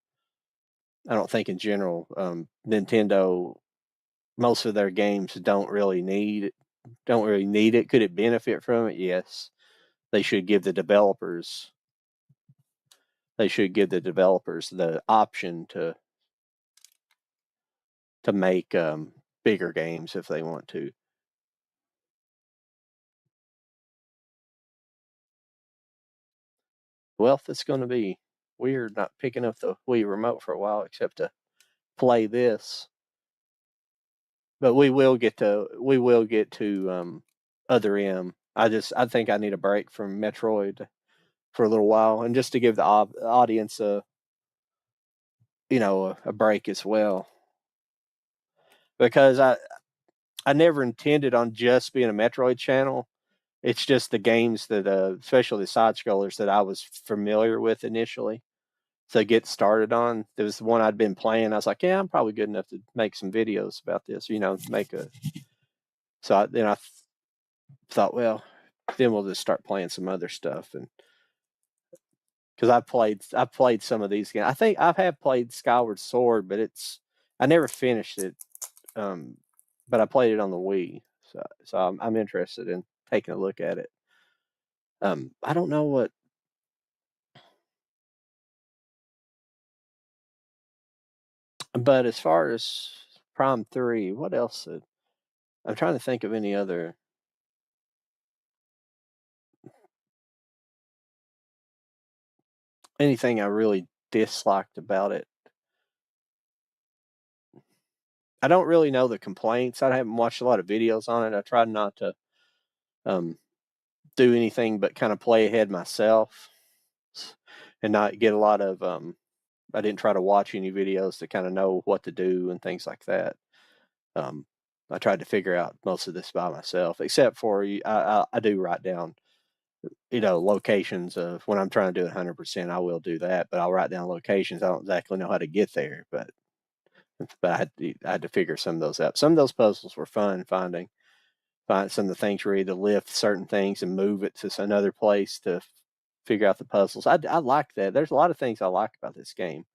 Nintendo, most of their games don't really need it. Could it benefit from it? Yes. They should give the developers the option to make bigger games if they want to. Well, it's going to be weird not picking up the Wii remote for a while, except to play this. But we will get to Other M. I think I need a break from Metroid for a little while, and just to give the audience a break as well, because I never intended on just being a Metroid channel. It's just the games that, especially the side scrollers, that I was familiar with initially to get started on. There was the one I'd been playing. I was like, yeah, I'm probably good enough to make some videos about this, make a. Then I thought, well, then we'll just start playing some other stuff, and because I've played some of these games. I think I have played Skyward Sword, but I never finished it. But I played it on the Wii, so I'm interested in taking a look at it. I don't know what. But as far as Prime 3, what else? I'm trying to think of anything I really disliked about it. I don't really know the complaints. I haven't watched a lot of videos on it. I tried not to um, do anything but kind of play ahead myself and not get a lot of. I didn't try to watch any videos to kind of know what to do and things like that. Um, I tried to figure out most of this by myself, except for I do write down, locations of when I'm trying to do it 100%. I will do that, but I'll write down locations. I don't exactly know how to get there, but I had to figure some of those out. Some of those puzzles were fun finding. Find some of the things where you had to lift certain things and move it to another place to figure out the puzzles. I like that. There's a lot of things I like about this game.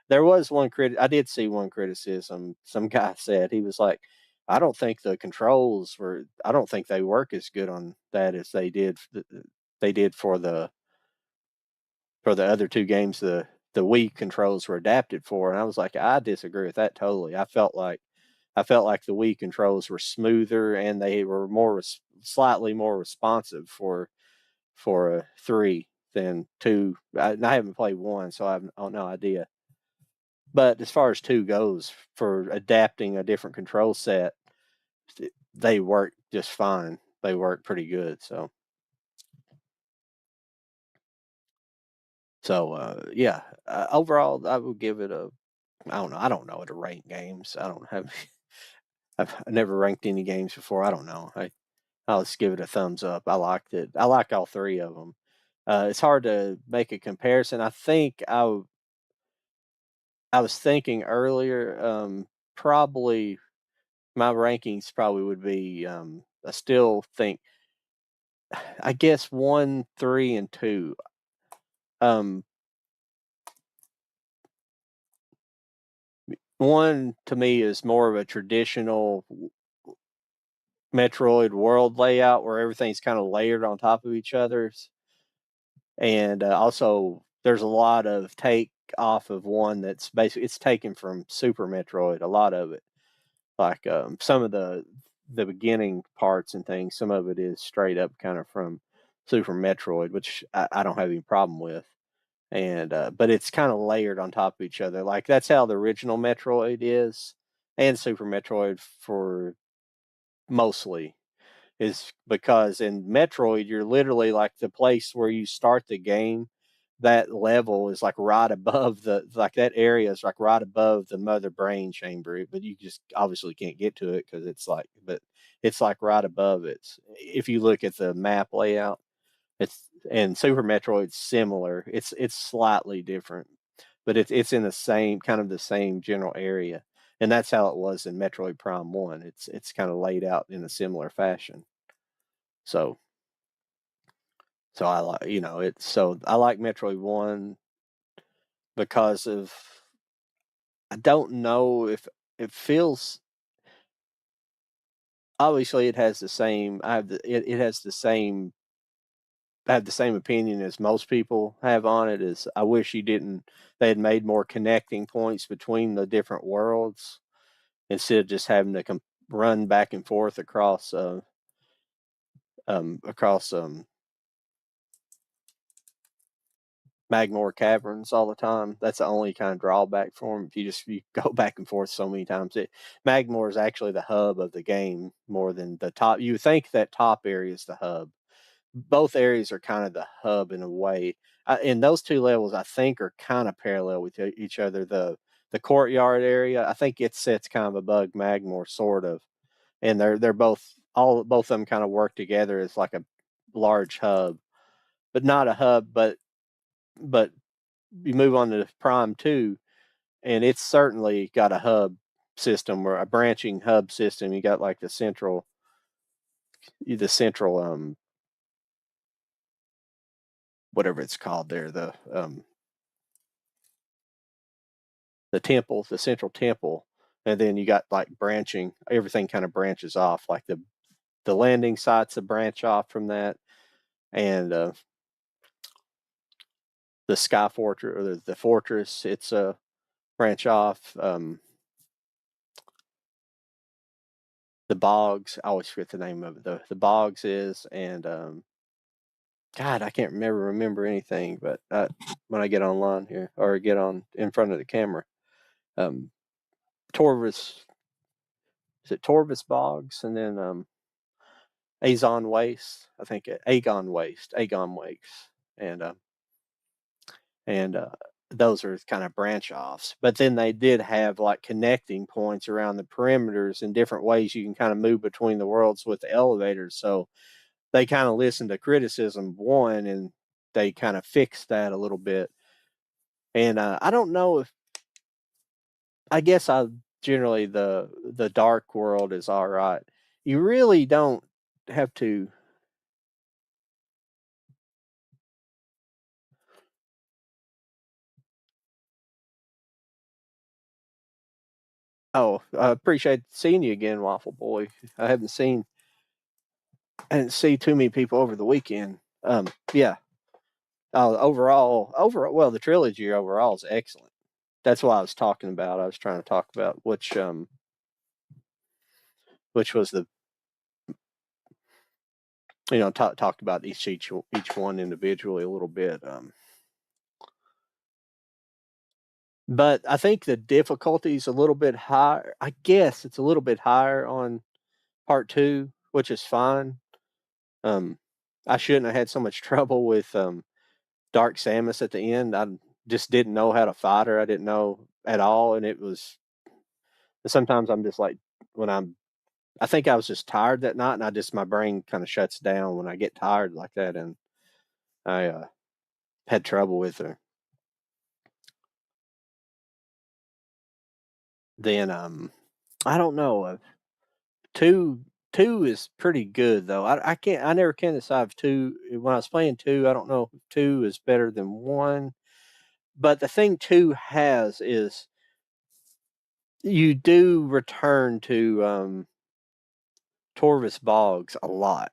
There was one I did see one criticism. Some guy said, he was like, I don't think they work as good on that as they did for the other two games the Wii controls were adapted for. And I was like, I disagree with that totally. I felt like the Wii controls were smoother and they were slightly more responsive for a 3 than 2. I haven't played 1, so I have no idea. But as far as 2 goes, for adapting a different control set, they work just fine. They work pretty good. Yeah. Overall, I would give it a. I don't know. I don't know how to rank games. I don't have. I've never ranked any games before. I don't know. I'll just give it a thumbs up. I liked it. I like all 3 of them. It's hard to make a comparison. I think I was thinking earlier. Probably my rankings probably would be. I still think. I guess 1, 3, and 2. Um, 1 to me is more of a traditional Metroid world layout where everything's kind of layered on top of each other. And also, there's a lot of take off of one that's basically it's taken from Super Metroid. A lot of it, like some of the beginning parts and things. Some of it is straight up kind of from Super Metroid, which I don't have any problem with. And but it's kind of layered on top of each other. Like that's how the original Metroid is, and Super Metroid for mostly is because in Metroid, you're literally like the place where you start the game. That level is like right above like that area is like right above the mother brain chamber, but you just obviously can't get to it because but it's like right above it. If you look at the map layout, it's and Super Metroid's similar. It's slightly different, but it's in the same kind of the same general area, and that's how it was in Metroid Prime One. It's kind of laid out in a similar fashion. So so I like I like Metroid One because of I don't know if it feels obviously it has the same I have it has the same I have the same opinion as most people have on it is I wish they had made more connecting points between the different worlds instead of just having to run back and forth across Magmore Caverns all the time. That's the only kind of drawback for them. If you go back and forth so many times, Magmore is actually the hub of the game more than the top. You would think that top area is the hub. Both areas are kind of the hub in a way. And those two levels, I think, are kind of parallel with each other. The courtyard area, I think it sits kind of above Magmore, sort of, and they're both of them kind of work together as like a large hub, but not a hub, but you move on to Prime 2, and it's certainly got a hub system or a branching hub system. You got like the central whatever it's called there, the temple, the central temple, and then you got like branching. Everything kind of branches off, like the landing sites that branch off from that, and the Sky Fortress or the fortress. It's a branch off. The bogs. I always forget the name of it. The bogs is and God, I can't remember anything. But when I get online here or get on in front of the camera, um, Torvis is it Torvis bogs and then Azon Waste. I think Agon Waste, and and those are kind of branch offs. But then they did have like connecting points around the perimeters in different ways you can kind of move between the worlds with the elevators. So they kind of listened to criticism one and they kind of fixed that a little bit. And I don't know if I guess I generally the dark world is all right. You really don't have to. Oh, I appreciate seeing you again, Waffle Boy. I didn't see too many people over the weekend. Yeah. Overall, well, the trilogy overall is excellent. That's what I was talking about. I was trying to talk about which was the talked about each one individually a little bit. But I think the difficulty is a little bit higher. I guess it's a little bit higher on part two, which is fine. Um, I shouldn't have had so much trouble with Dark Samus at the end. I just didn't know how to fight her. I didn't know at all, and it was. Sometimes I'm just like when I think I was just tired that night, and my brain kind of shuts down when I get tired like that, and I had trouble with her. Then I don't know. Two is pretty good though. I never can decide if two when I was playing two. I don't know if two is better than one. But the thing two has is you do return to Torvis Bogs a lot.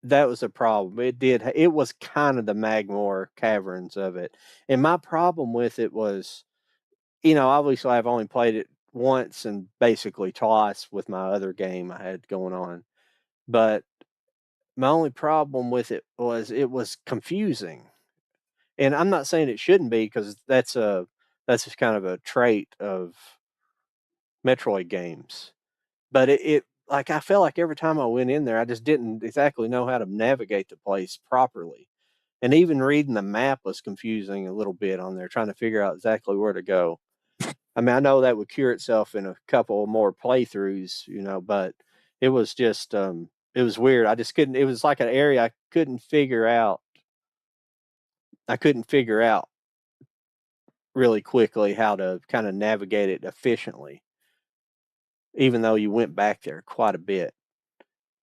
That was a problem. It was kind of the Magmore caverns of it. And my problem with it was, obviously I've only played it once and basically twice with my other game I had going on. But my only problem with it was confusing. And I'm not saying it shouldn't be, because that's just kind of a trait of Metroid games. But it like, I felt like every time I went in there, I just didn't exactly know how to navigate the place properly. And even reading the map was confusing a little bit on there, trying to figure out exactly where to go. I mean, I know that would cure itself in a couple more playthroughs, but it was just it was weird. I just couldn't. It was like an area I couldn't figure out. I couldn't figure out really quickly how to kind of navigate it efficiently, even though you went back there quite a bit.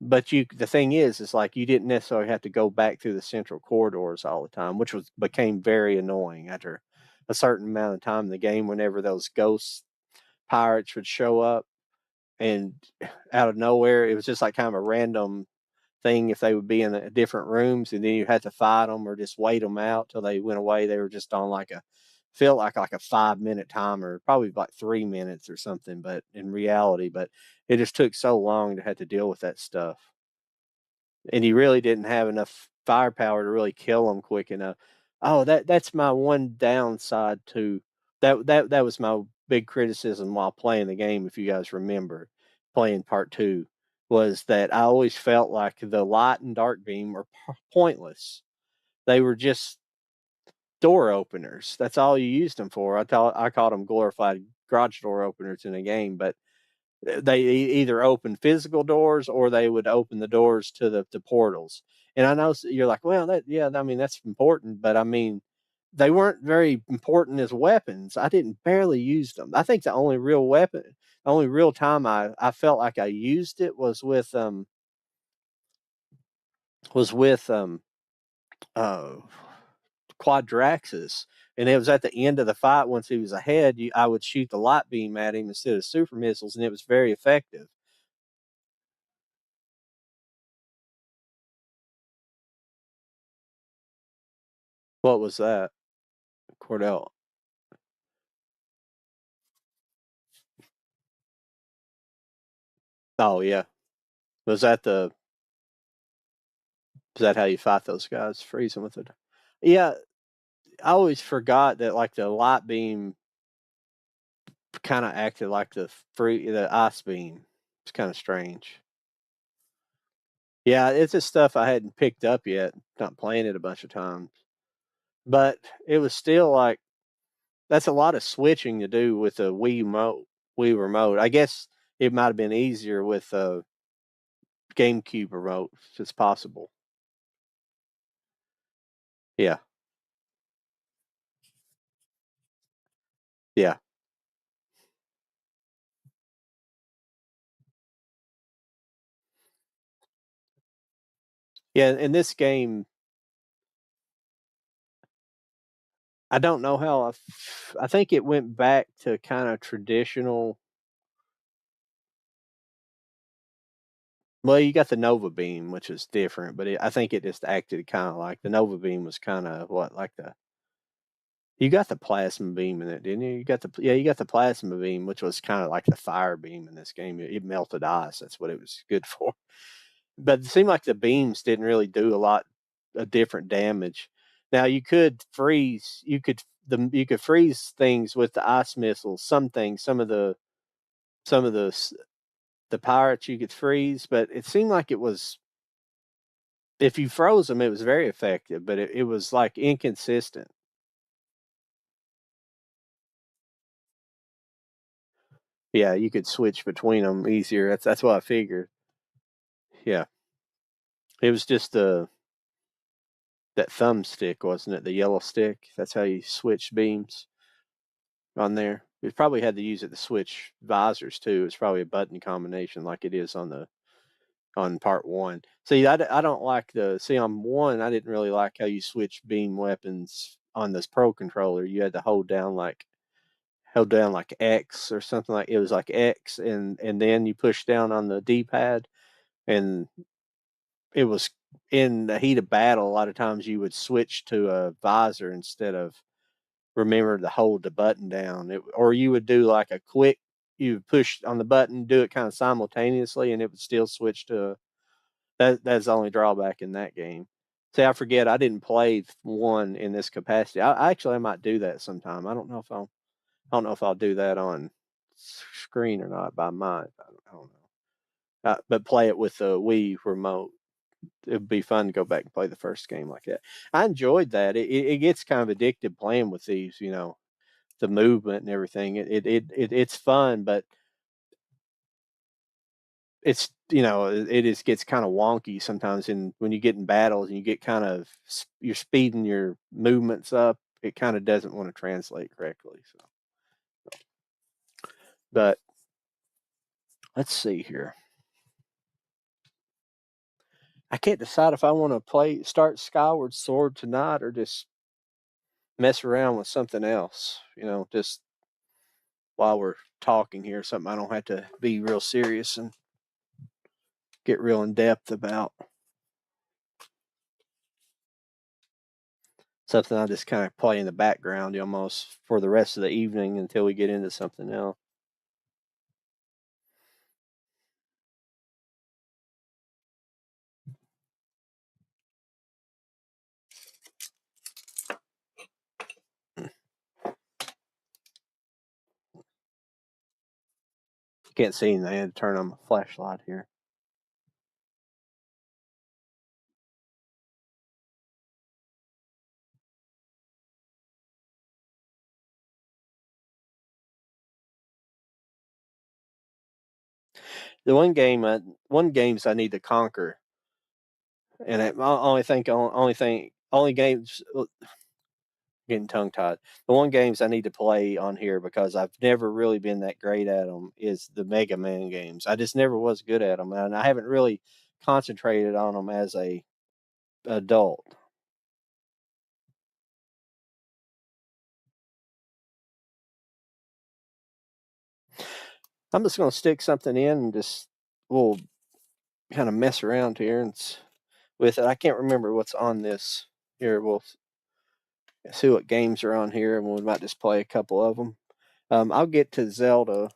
But the thing is like, you didn't necessarily have to go back through the central corridors all the time, which became very annoying after a certain amount of time in the game. Whenever those ghost pirates would show up, and out of nowhere, it was just like kind of a random thing. If they would be in different rooms, and then you had to fight them or just wait them out till they went away. They were just on like felt like a 5-minute timer, probably like 3 minutes or something. But in reality, it just took so long to have to deal with that stuff, and he really didn't have enough firepower to really kill them quick enough. Oh, that's my one downside to that was my big criticism while playing the game. If you guys remember playing part two, was that I always felt like the light and dark beam were pointless. They were just door openers. That's all you used them for. I called them glorified garage door openers in a game, but they either open physical doors or they would open the doors to the portals. And I know you're like, well, I mean, that's important, but I mean, they weren't very important as weapons. I didn't barely use them. I think the only real weapon, the only real time I felt like I used it was with uh Quadraxis, and it was at the end of the fight. Once he was ahead, I would shoot the light beam at him instead of super missiles, and it was very effective. What was that, Cordell? Oh yeah, was that the? Is that how you fight those guys? Freeze them with it? Yeah, I always forgot that like the light beam kind of acted like the ice beam. It's kind of strange. Yeah, it's just stuff I hadn't picked up yet. Not playing it a bunch of times, but it was still like, that's a lot of switching to do with the Wii remote. I guess it might have been easier with a GameCube remote, if it's possible. Yeah, yeah, yeah. In this game, I don't know how. I think it went back to kind of traditional. Well, you got the Nova Beam, which is different, but I think it just acted kind of like the Nova Beam was kind of what, like the. You got the plasma beam in it, didn't you? You got the plasma beam, which was kind of like the fire beam in this game. It melted ice. That's what it was good for. But it seemed like the beams didn't really do a lot of different damage. Now you could freeze. You could freeze things with the ice missiles. Some things, some of the pirates you could freeze, but it seemed like it was, if you froze them, it was very effective, but it was like inconsistent. Yeah, you could switch between them easier. That's what I figured. Yeah, it was just that thumbstick, wasn't it? The yellow stick. That's how you switch beams on there. We probably had to use it to switch visors too. It's probably a button combination like it is on part one. See, I don't like on one. I didn't really like how you switch beam weapons on this Pro controller. You had to hold down like X or something, like it was like X, and then you push down on the D pad, and it was in the heat of battle. A lot of times you would switch to a visor instead of remember to hold the button down. Or you would do like a quick, you would push on the button, do it kind of simultaneously, and it would still switch to that's the only drawback in that game. See, I forget I didn't play one in this capacity. I might do that sometime. I don't know if I'll do that on screen or not. By my, I don't know. But play it with the Wii remote. It'd be fun to go back and play the first game like that. I enjoyed that. It gets kind of addictive playing with these, the movement and everything. It's fun, but it's it just gets kind of wonky sometimes. And when you get in battles and you get kind of you're speeding your movements up, it kind of doesn't want to translate correctly. So, but let's see here. I can't decide if I want to start Skyward Sword tonight or just mess around with something else. Just while we're talking here, something I don't have to be real serious and get real in depth about. Something I just kind of play in the background almost for the rest of the evening until we get into something else. Can't see anything. I had to turn on my flashlight here. The one games I need to conquer, and only games getting tongue tied. The one games I need to play on here because I've never really been that great at them is the Mega Man games. I just never was good at them, and I haven't really concentrated on them as a adult. I'm just going to stick something in and just we'll kind of mess around here with it. I can't remember what's on this. Here, we'll see what games are on here, and we might just play a couple of them. I'll get to Zelda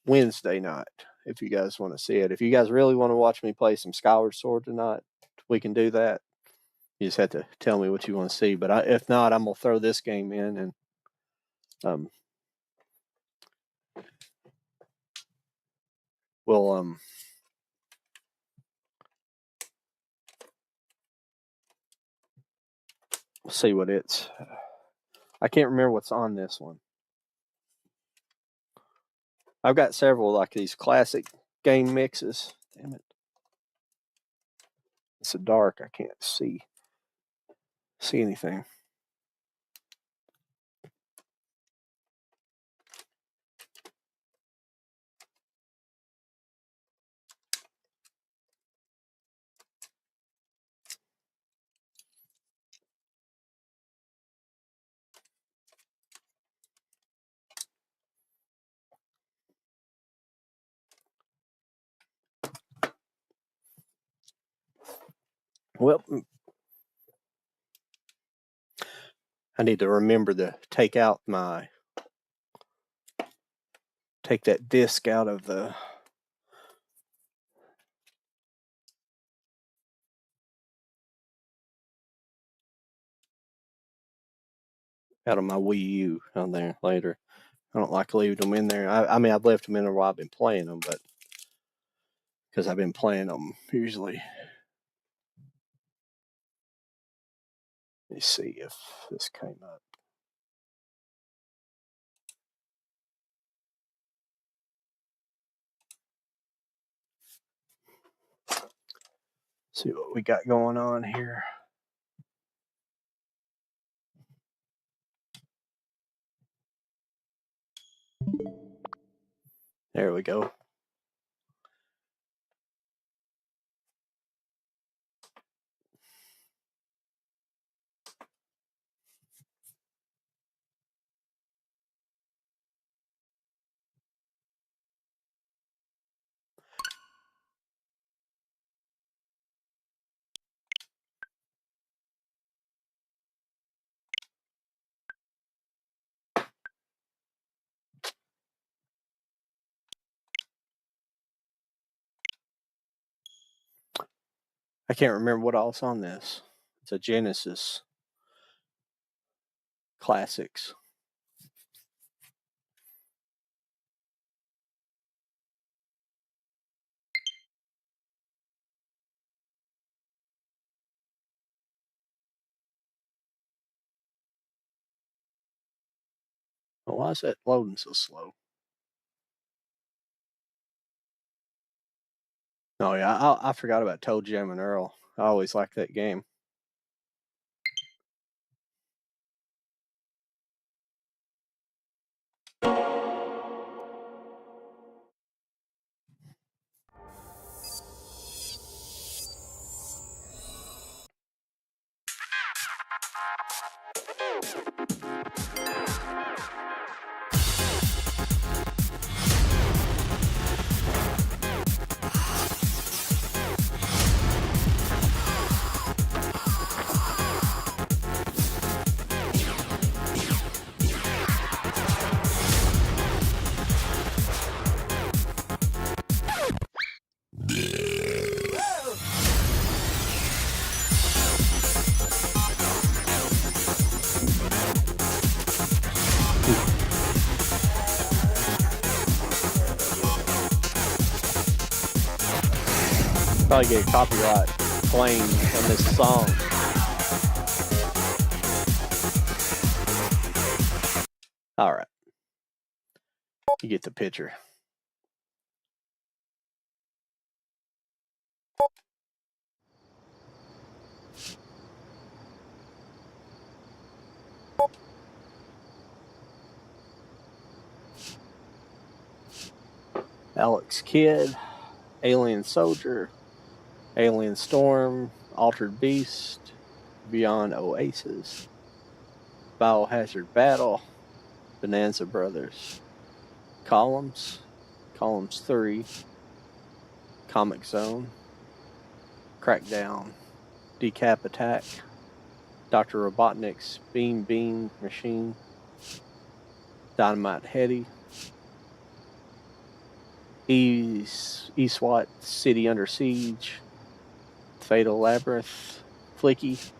Wednesday night if you guys want to see it. If you guys really want to watch me play some Skyward Sword tonight, we can do that. You just have to tell me what you want to see. But if not, I'm gonna throw this game in and we'll see what it's. I can't remember what's on this one. I've got several like these classic game mixes. Damn it. It's so dark I can't see anything. Well, I need to remember to take that disc out of the my Wii U on there later. I don't like leaving them in there. I mean, I've left them in there while I've been playing them, but because I've been playing them usually. Let me see if this came up. See what we got going on here. There we go. I can't remember what else on this. It's a Genesis Classics. Well, why is that loading so slow? Oh yeah, I forgot about Toe Jam and Earl. I always liked that game. Probably get a copyright claim on this song. All right, you get the picture. Alex Kidd, Alien Soldier, Alien Storm, Altered Beast, Beyond Oasis, Biohazard Battle, Bonanza Brothers, Columns 3, Comic Zone, Crackdown, Decap Attack, Dr. Robotnik's Beam Machine, Dynamite Hetty, Eastwat City Under Siege, Fatal Labyrinth, Flicky,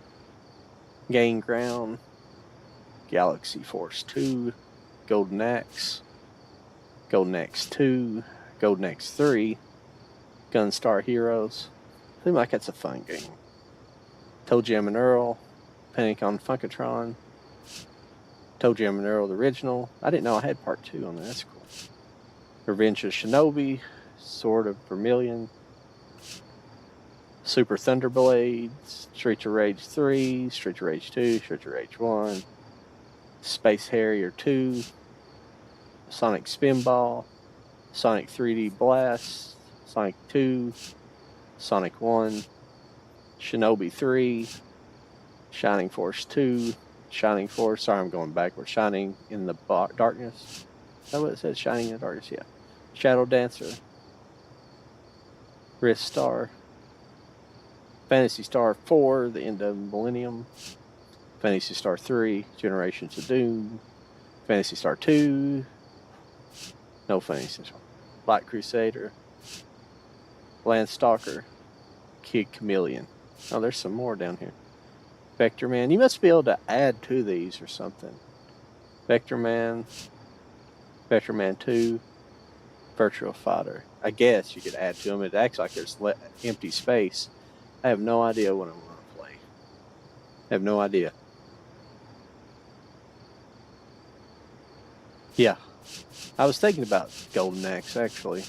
Gain Ground, Galaxy Force 2, Golden Axe 2, Golden Axe 3, Gunstar Heroes. Seems like that's a fun game. Toe Jam and Earl, Panic on Funkatron, Toe Jam and Earl the original. I didn't know I had part 2 on there. That's cool. Revenge of Shinobi, Sword of Vermilion, Super Thunderblades, Streets of Rage 3, Streets of Rage 2, Streets of Rage 1, Space Harrier 2, Sonic Spinball, Sonic 3D Blast, Sonic 2, Sonic 1, Shinobi 3, Shining Force 2, Shining Force, sorry I'm going backwards, Shining in the Darkness. Is that what it says? Shining in the Darkness, yeah. Shadow Dancer, Rift Star, Phantasy Star 4, The End of Millennium, Phantasy Star 3, Generations of Doom, Phantasy Star 2, no Phantasy Star, Black Crusader, Landstalker, Kid Chameleon. Oh, there's some more down here. Vector Man. You must be able to add to these or something. Vector Man 2, Virtual Fighter. I guess you could add to them. It acts like there's empty space. I have no idea what I'm going to play. I have no idea. Yeah. I was thinking about Golden Axe, actually.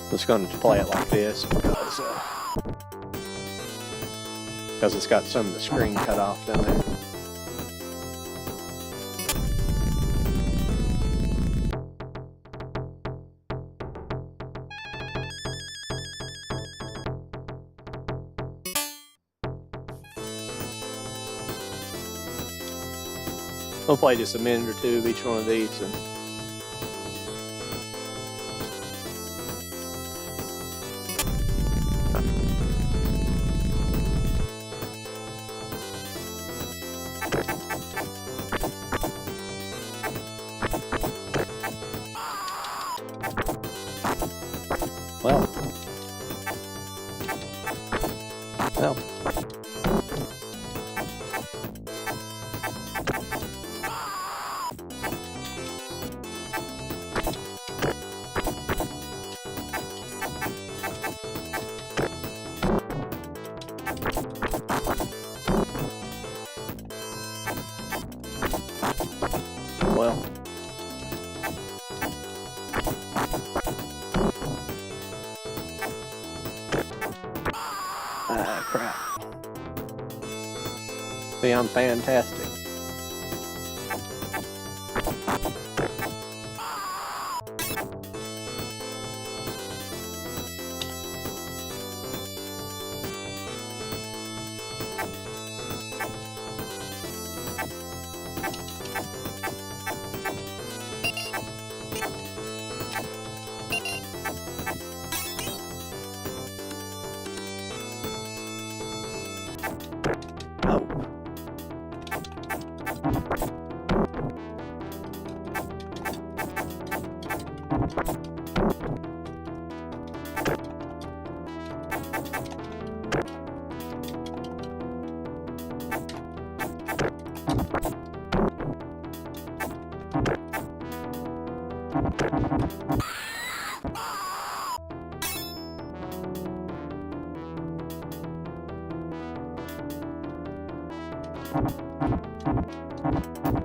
I'm just going to play it like this because because it's got some of the screen cut off down there. We'll play just a minute or two of each one of these. And well. Well. Ah, crap. See, I'm fantastic.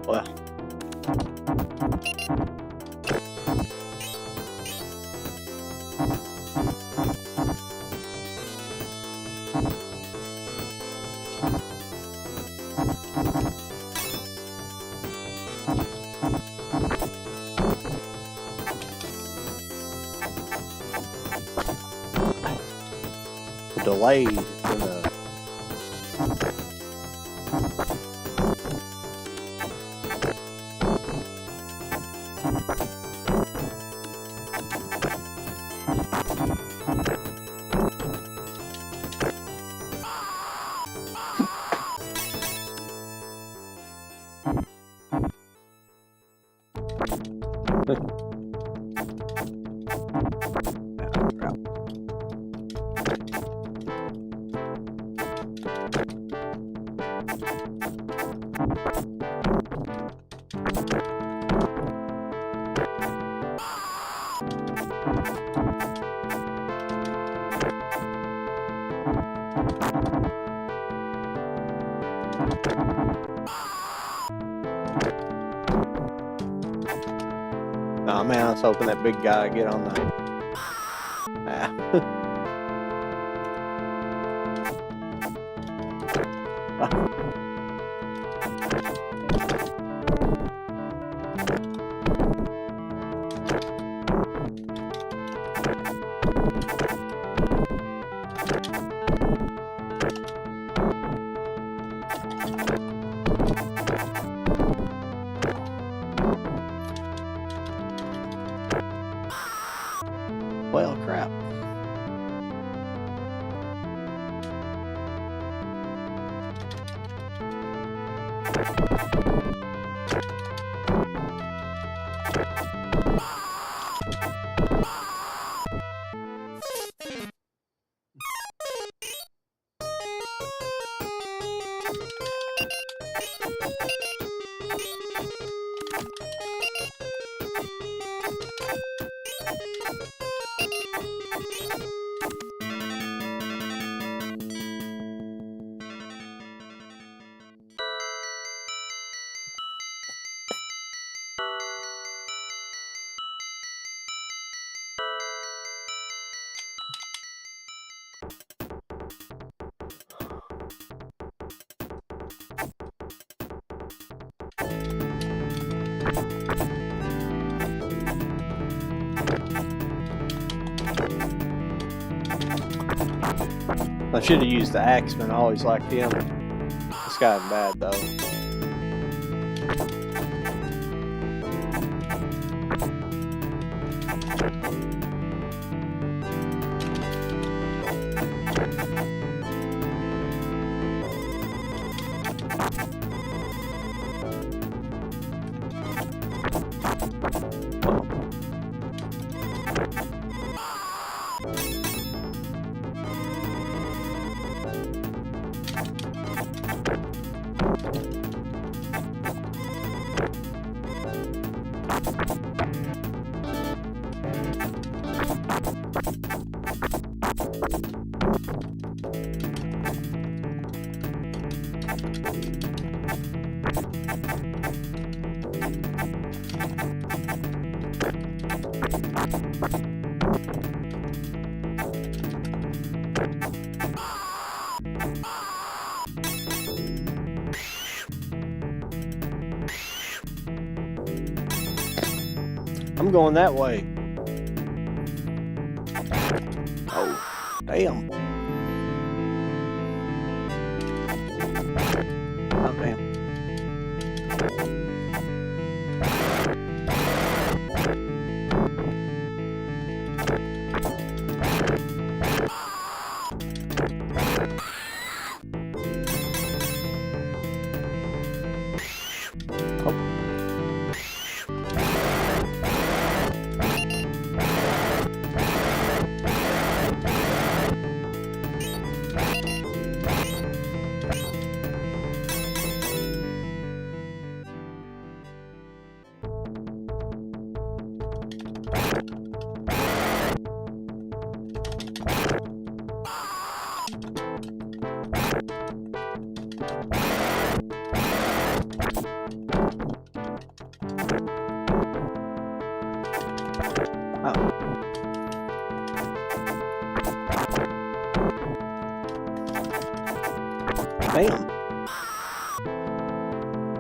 Well. Delayed in the oh man, I was hoping that big guy would get on the. Well, crap. I should have used the Axeman. I always liked him. This guy's bad though. I'm going that way. Oh, damn. Oh, damn. Damn.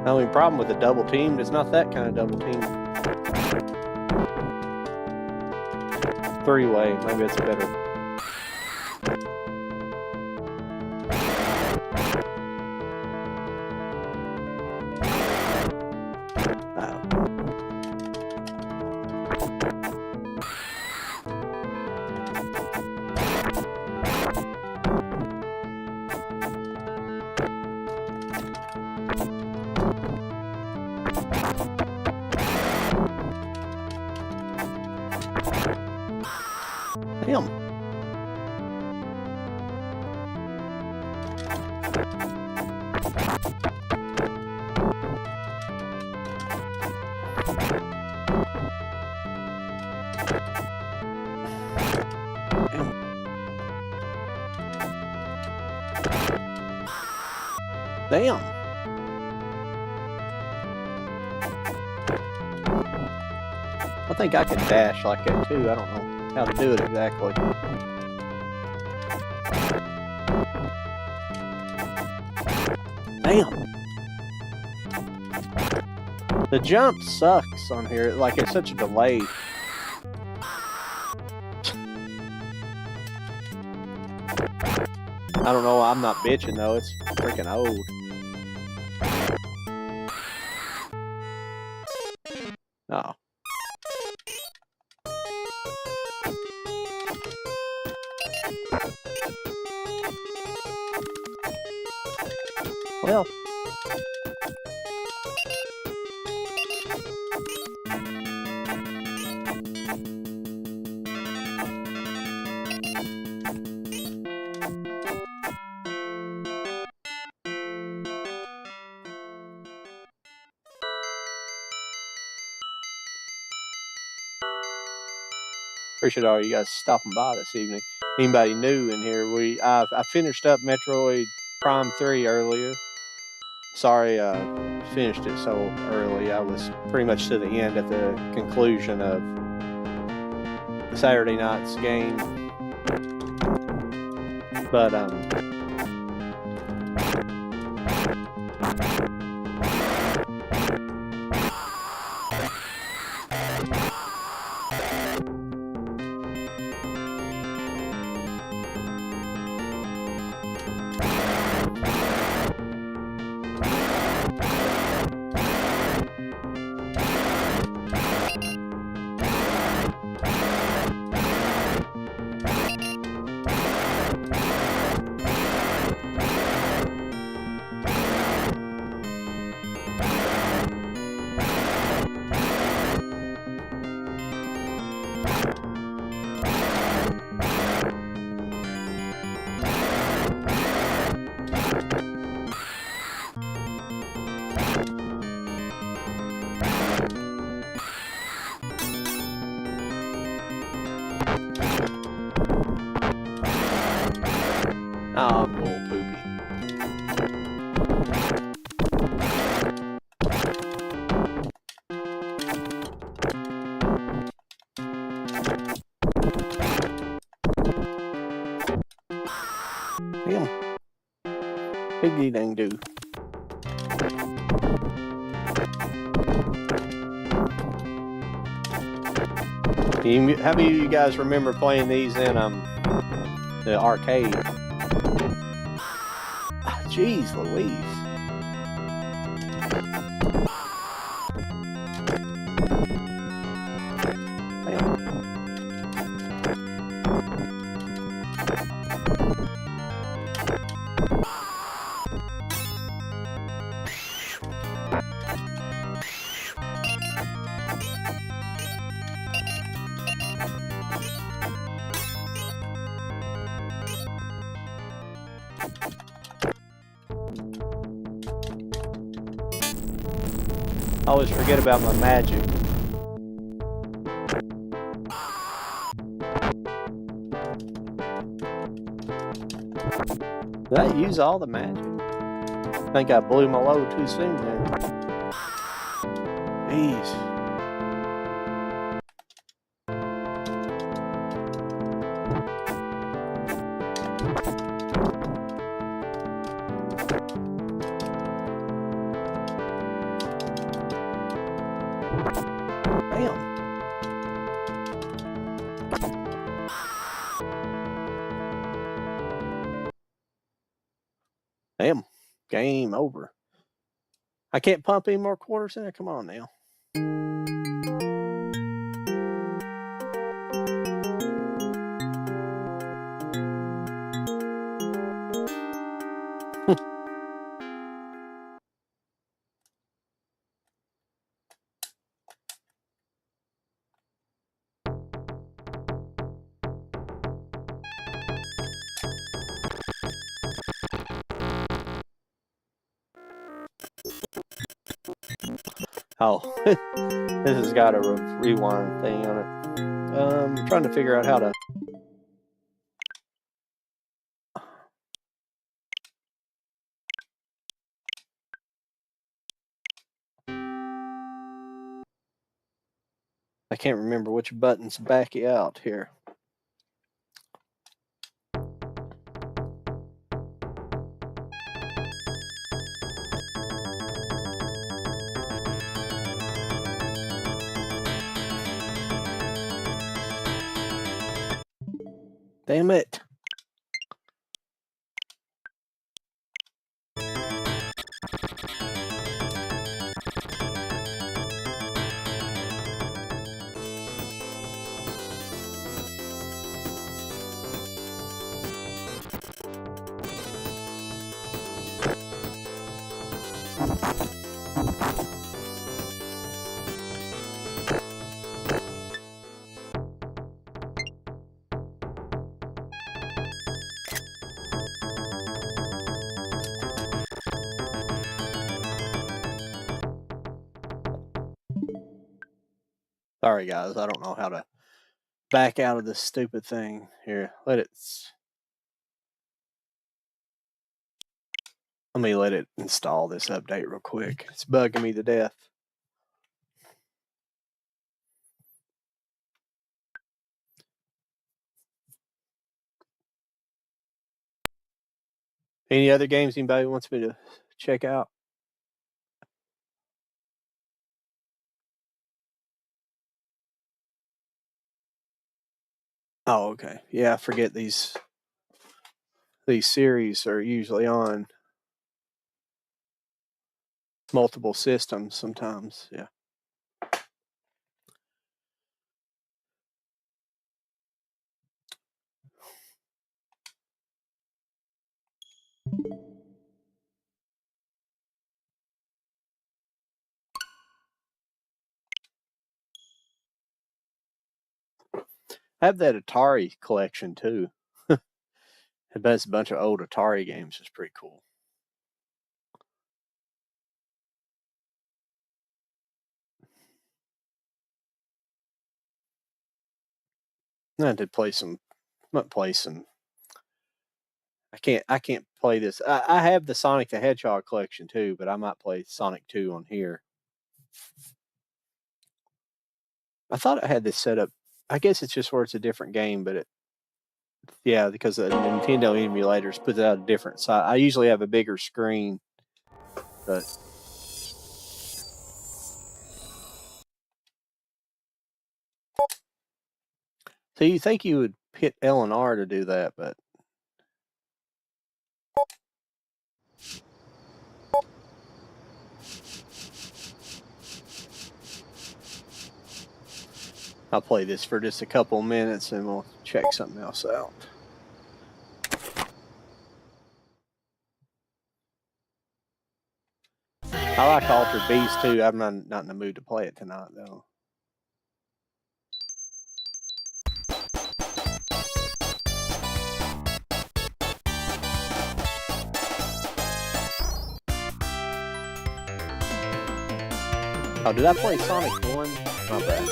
The only problem with the double teamed, it's not that kind of double team. Three-way, maybe it's better. Damn. Damn. I think I can dash like that too. I don't know how to do it exactly. Damn. The jump sucks on here. Like, it's such a delay. I don't know. I'm not bitching though. It's freaking old. Oh. Well. Appreciate all you guys stopping by this evening. Anybody new in here? I finished up Metroid Prime 3 earlier. Sorry I finished it so early. I was pretty much to the end at the conclusion of Saturday night's game. But Oh, bull poopy. Damn. Piggy dang do. How many of you guys remember playing these in the arcade? Jeez Louise. I always forget about my magic. Did I use all the magic? I think I blew my load too soon there. Jeez. Damn. Damn. Game over. I can't pump any more quarters in there? Come on now. Oh, this has got a rewind thing on it. I'm trying to figure out how to. I can't remember which buttons back you out here. Damn it. Sorry, guys. I don't know how to back out of this stupid thing. Here, let me let it install this update real quick. It's bugging me to death. Any other games anybody wants me to check out? Oh, okay. Yeah, I forget these series are usually on. multiple systems sometimes. Yeah. I have that Atari collection too. It has a bunch of old Atari games. It's pretty cool. I did play some. Might play some. I can't play this. I have the Sonic the Hedgehog collection too, but I might play Sonic 2 on here. I thought I had this set up. I guess it's just where it's a different game, but yeah, because the Nintendo emulators put it out a different size. I usually have a bigger screen, but so you think you would hit L and R to do that, but I'll play this for just a couple minutes and we'll check something else out. I like Altered Beast too. I'm not in the mood to play it tonight though. Oh, did I play Sonic 1? My bad.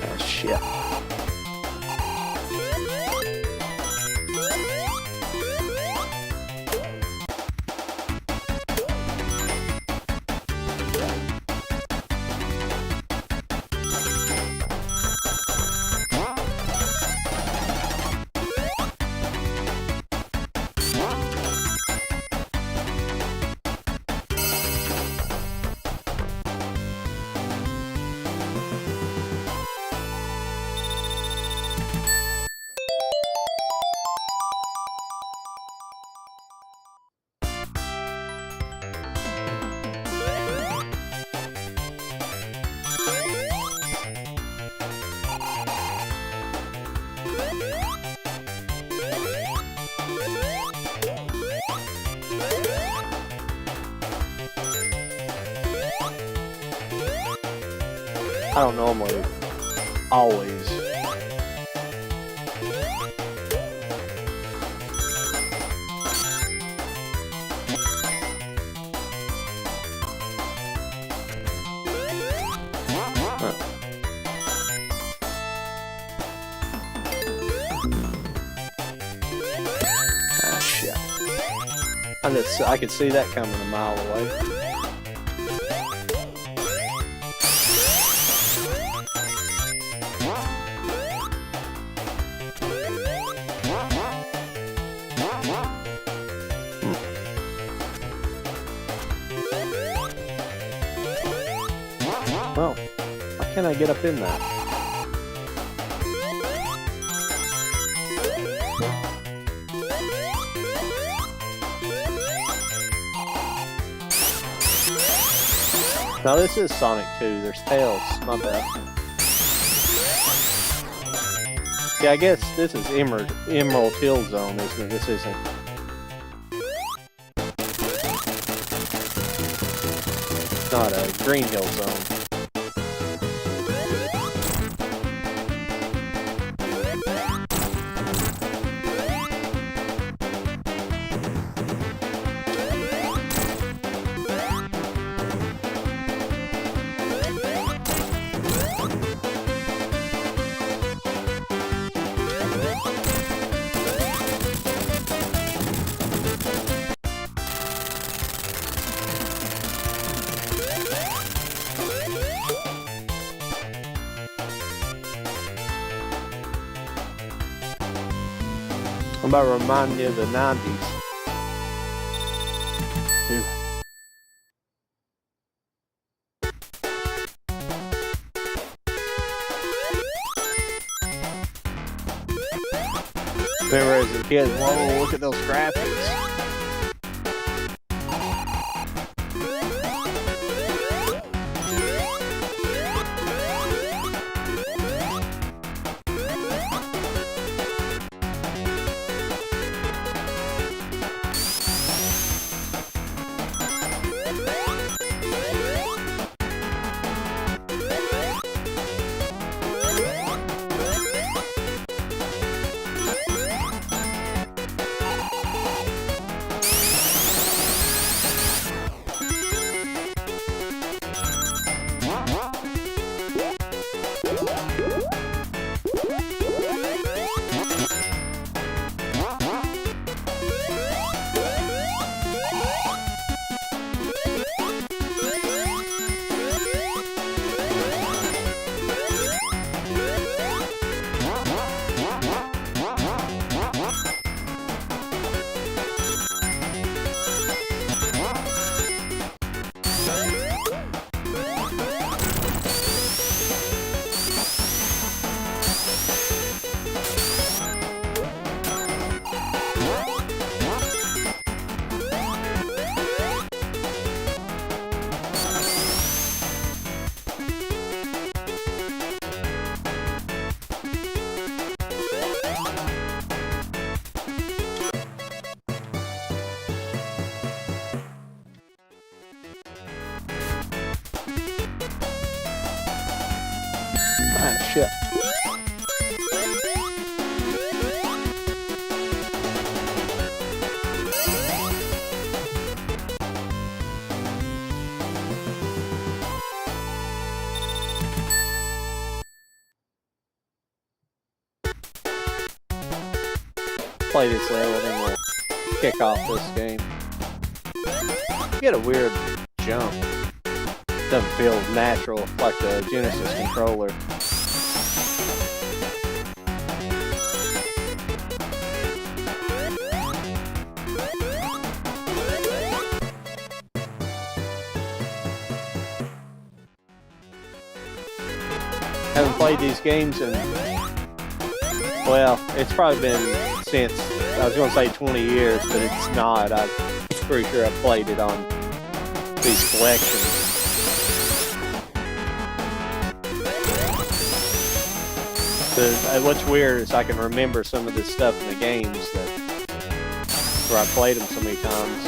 Oh, shit. I don't normally always. Ah, shit. I could see that coming a mile away. Well, how can I get up in that? Now this is Sonic 2. There's Tails. My bad. Yeah, I guess this is Emerald Hill Zone, isn't it? This isn't. It's not a Green Hill Zone. Somebody remind me of the 90s. Ew. Remember as a kid, whoa, look at those graphics. Ah, shit. Play this level, then we'll kick off this game. Get a weird jump. Doesn't feel natural like the Genesis controller. Haven't played these games in, well, it's probably been since, I was going to say 20 years, but it's not. I'm pretty sure I played it on these collections. What's weird is I can remember some of this stuff in the games where I played them so many times.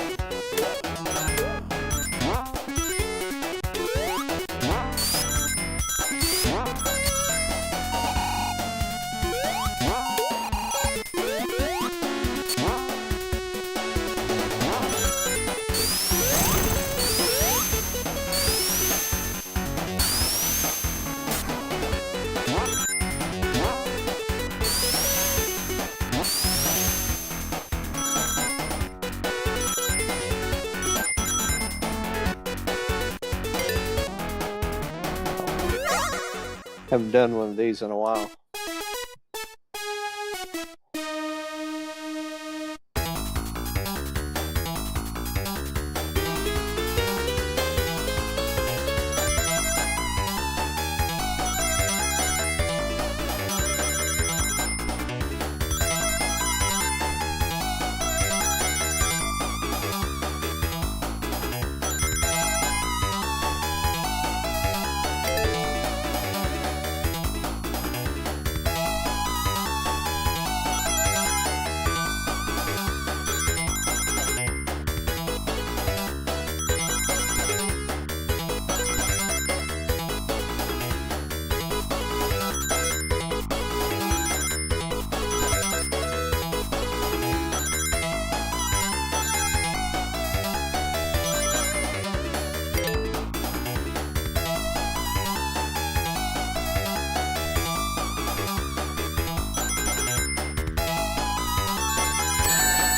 Haven't done one of these in a while.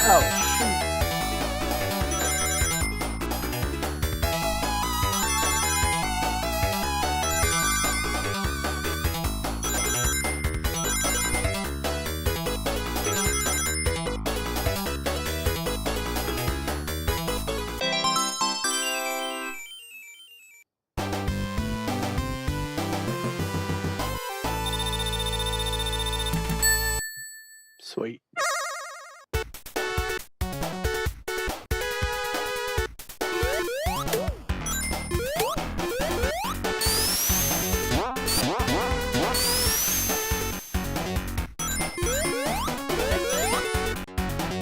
Oh, shoot.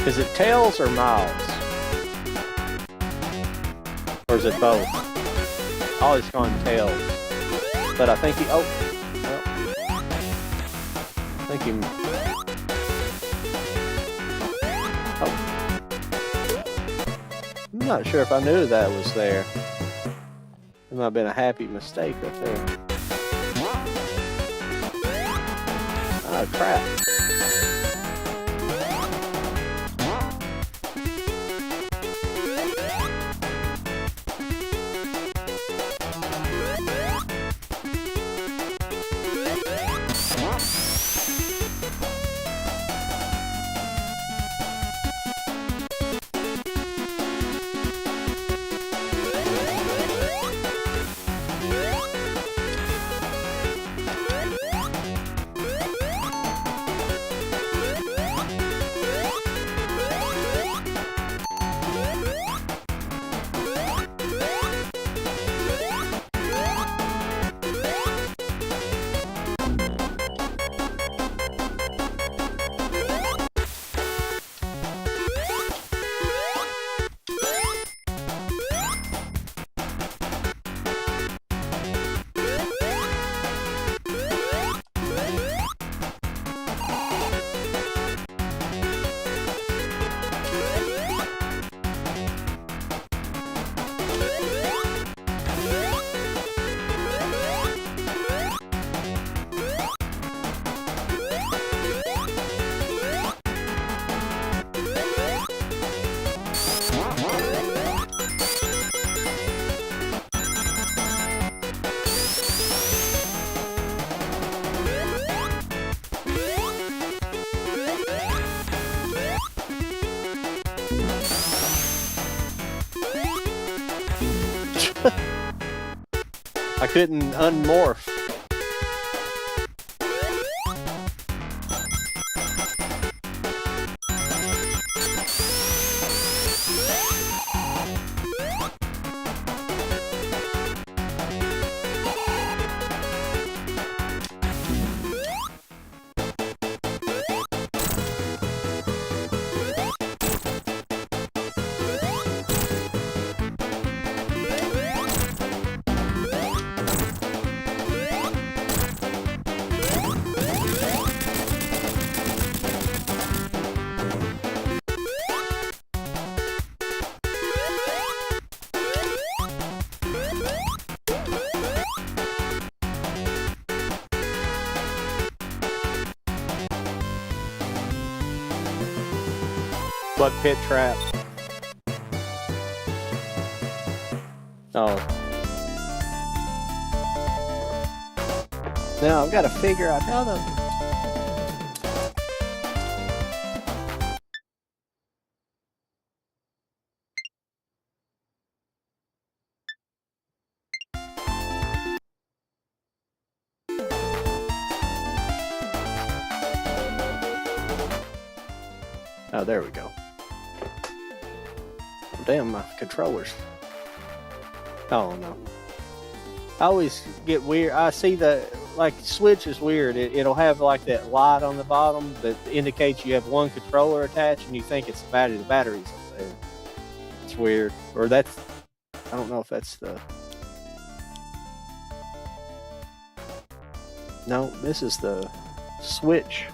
Is it tails or miles? Or is it both? I always call him tails. But I think he, oh, well, I think he, oh. I'm not sure if I knew that was there. It might have been a happy mistake up there. Oh, crap. I couldn't unmorph. What pit trap? Oh. Now I've got to figure out how to. Oh, there we go. Damn, my controllers. Oh no. I always get weird. I see the, like, Switch is weird. It'll have like that light on the bottom that indicates you have one controller attached and you think it's the battery's up there. It's weird. Or that's, I don't know if that's the, no, this is the Switch.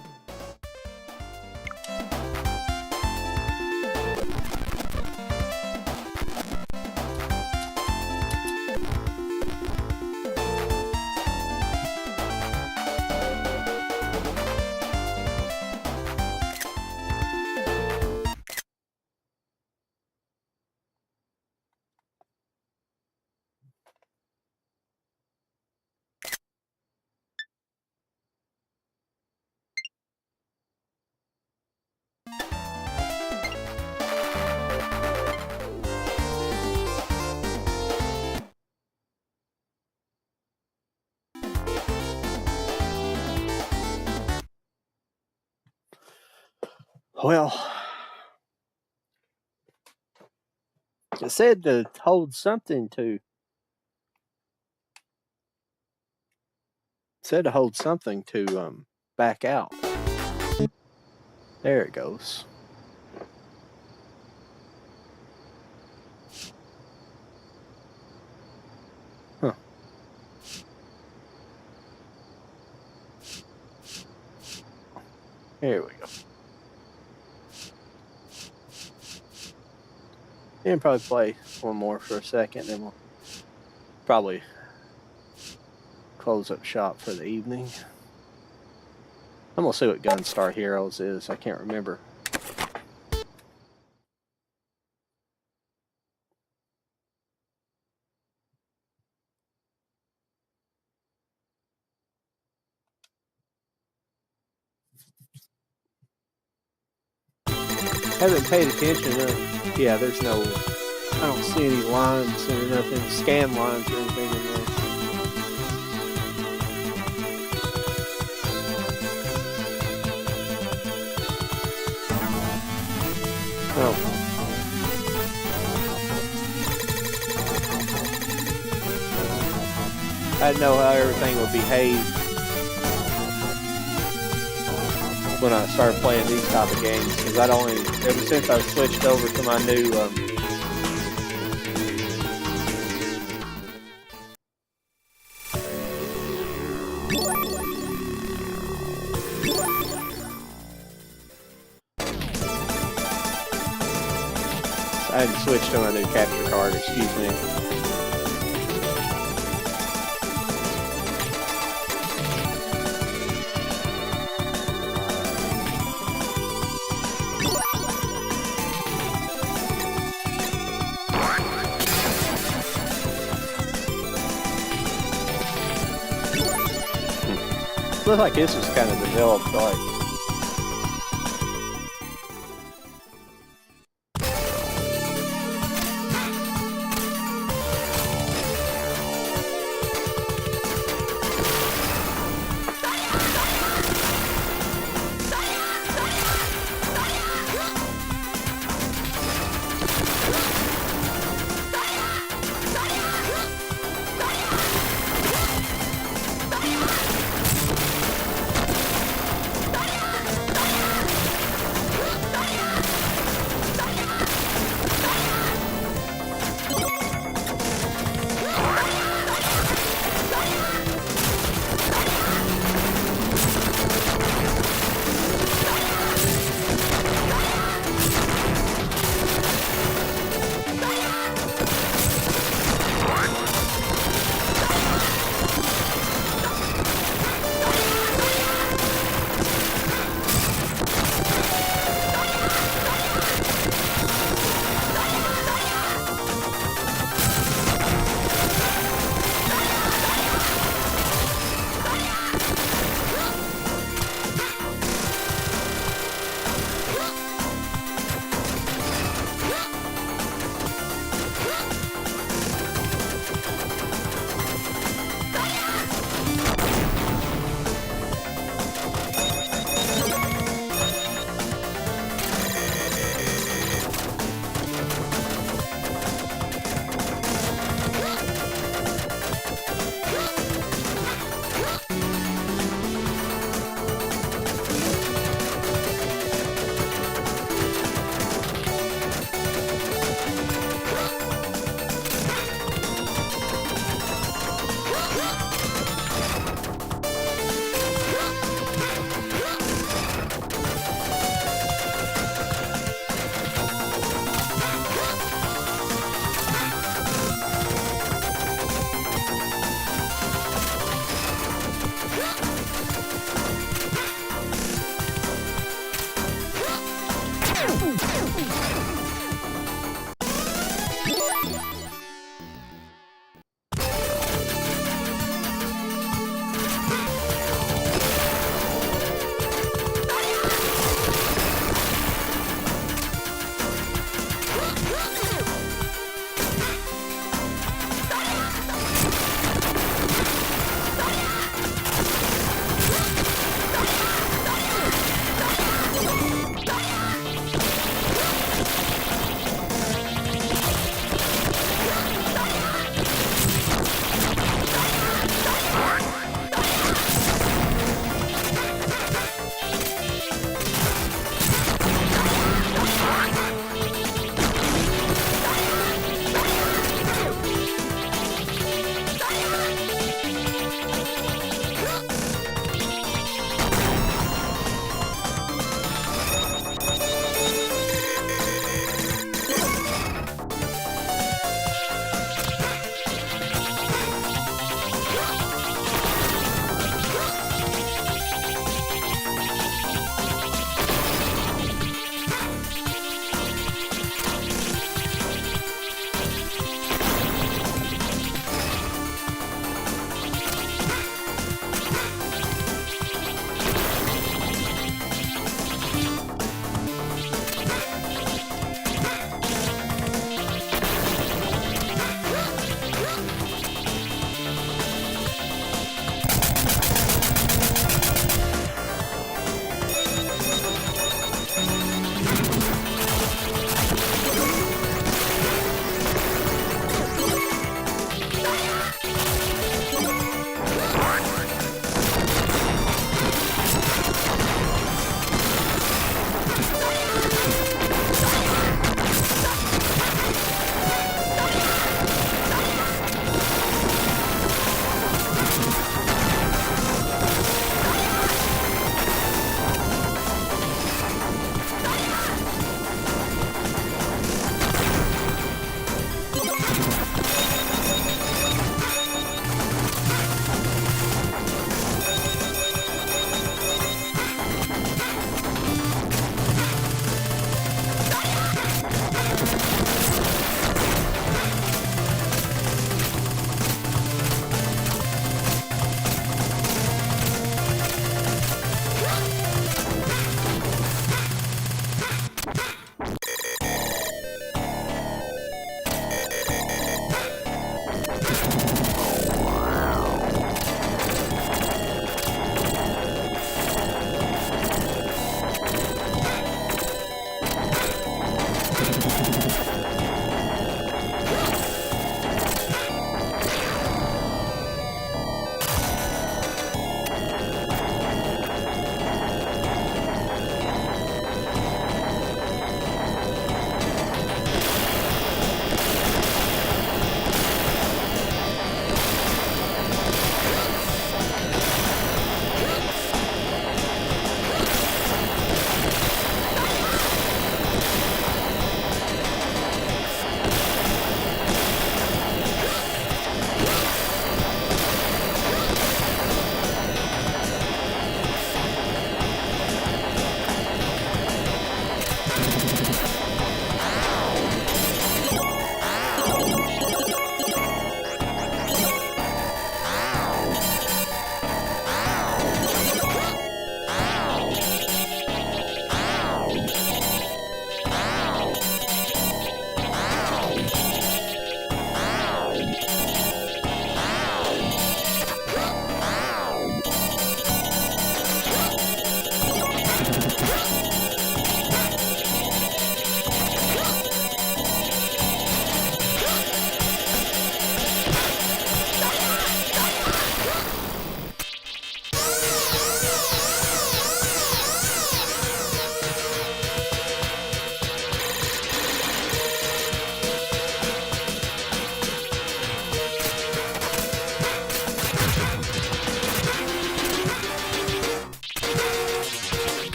Well, it said to hold something to. It said to hold something to back out. There it goes. Here we go. And probably play one more for a second, then we'll probably close up shop for the evening. I'm gonna see what Gunstar Heroes is. I can't remember. Haven't paid attention. Yeah, there's no. I don't see any lines or nothing, scan lines or anything in there. Oh. I didn't know how everything would behave when I started playing these type of games, because I'd only, ever since I switched over to my new I hadn't switched to my new capture card, excuse me. Looks like this was kind of developed like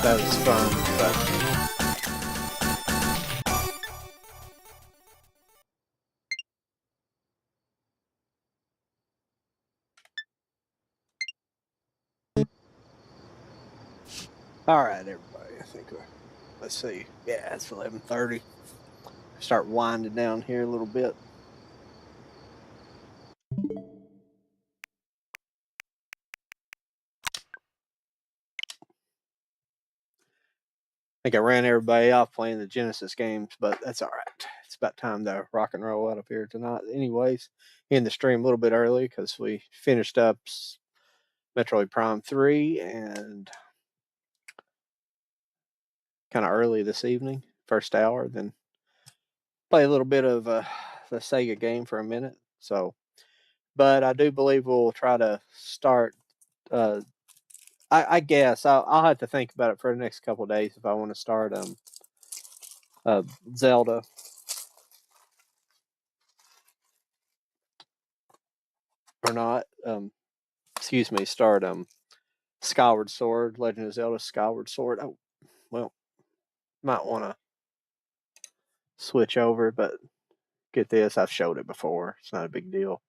that was fun. But all right, everybody. I think let's see. Yeah, it's 11:30. Start winding down here a little bit. I think I ran everybody off playing the Genesis games, but that's all right. It's about time to rock and roll out of here tonight. Anyways, in the stream a little bit early because we finished up Metroid Prime 3 and kind of early this evening, first hour, then play a little bit of the Sega game for a minute. So, but I do believe we'll try to start. I guess I'll have to think about it for the next couple of days if I want to start Zelda or not. Excuse me, start Skyward Sword, Legend of Zelda Skyward Sword. Oh, well, might want to switch over, but get this, I've showed it before. It's not a big deal.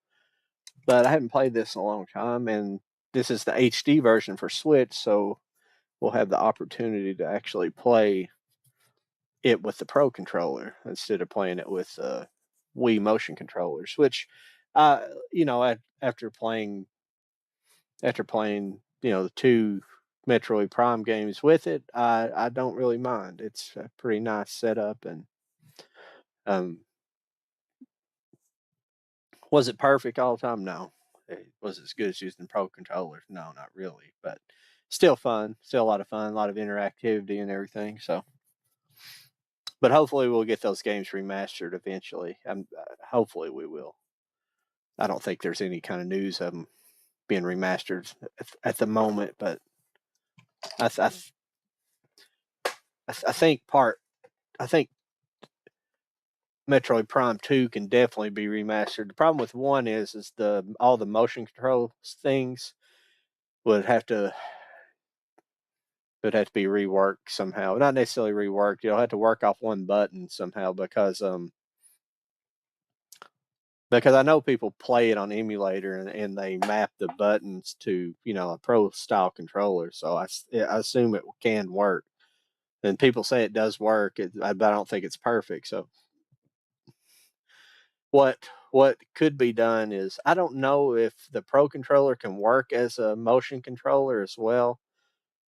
But I haven't played this in a long time, and this is the HD version for Switch, so we'll have the opportunity to actually play it with the Pro controller instead of playing it with Wii motion controllers, which, you know, after playing, you know, the two Metroid Prime games with it, I don't really mind. It's a pretty nice setup, and um, was it perfect all the time? No. It was as good as using Pro controllers? No, not really, but still fun, still a lot of fun, a lot of interactivity and everything. So, but hopefully we'll get those games remastered eventually. Hopefully we will. I don't think there's any kind of news of them being remastered at the moment, but I, th- I, th- I think Metroid Prime 2 can definitely be remastered. The problem with 1 is all the motion control things would have to be reworked somehow. Not necessarily reworked. You'll have to work off one button somehow because I know people play it on emulator and they map the buttons to, you know, a pro style controller. So I assume it can work. And people say it does work, but I don't think it's perfect. So what could be done is, I don't know if the Pro controller can work as a motion controller as well,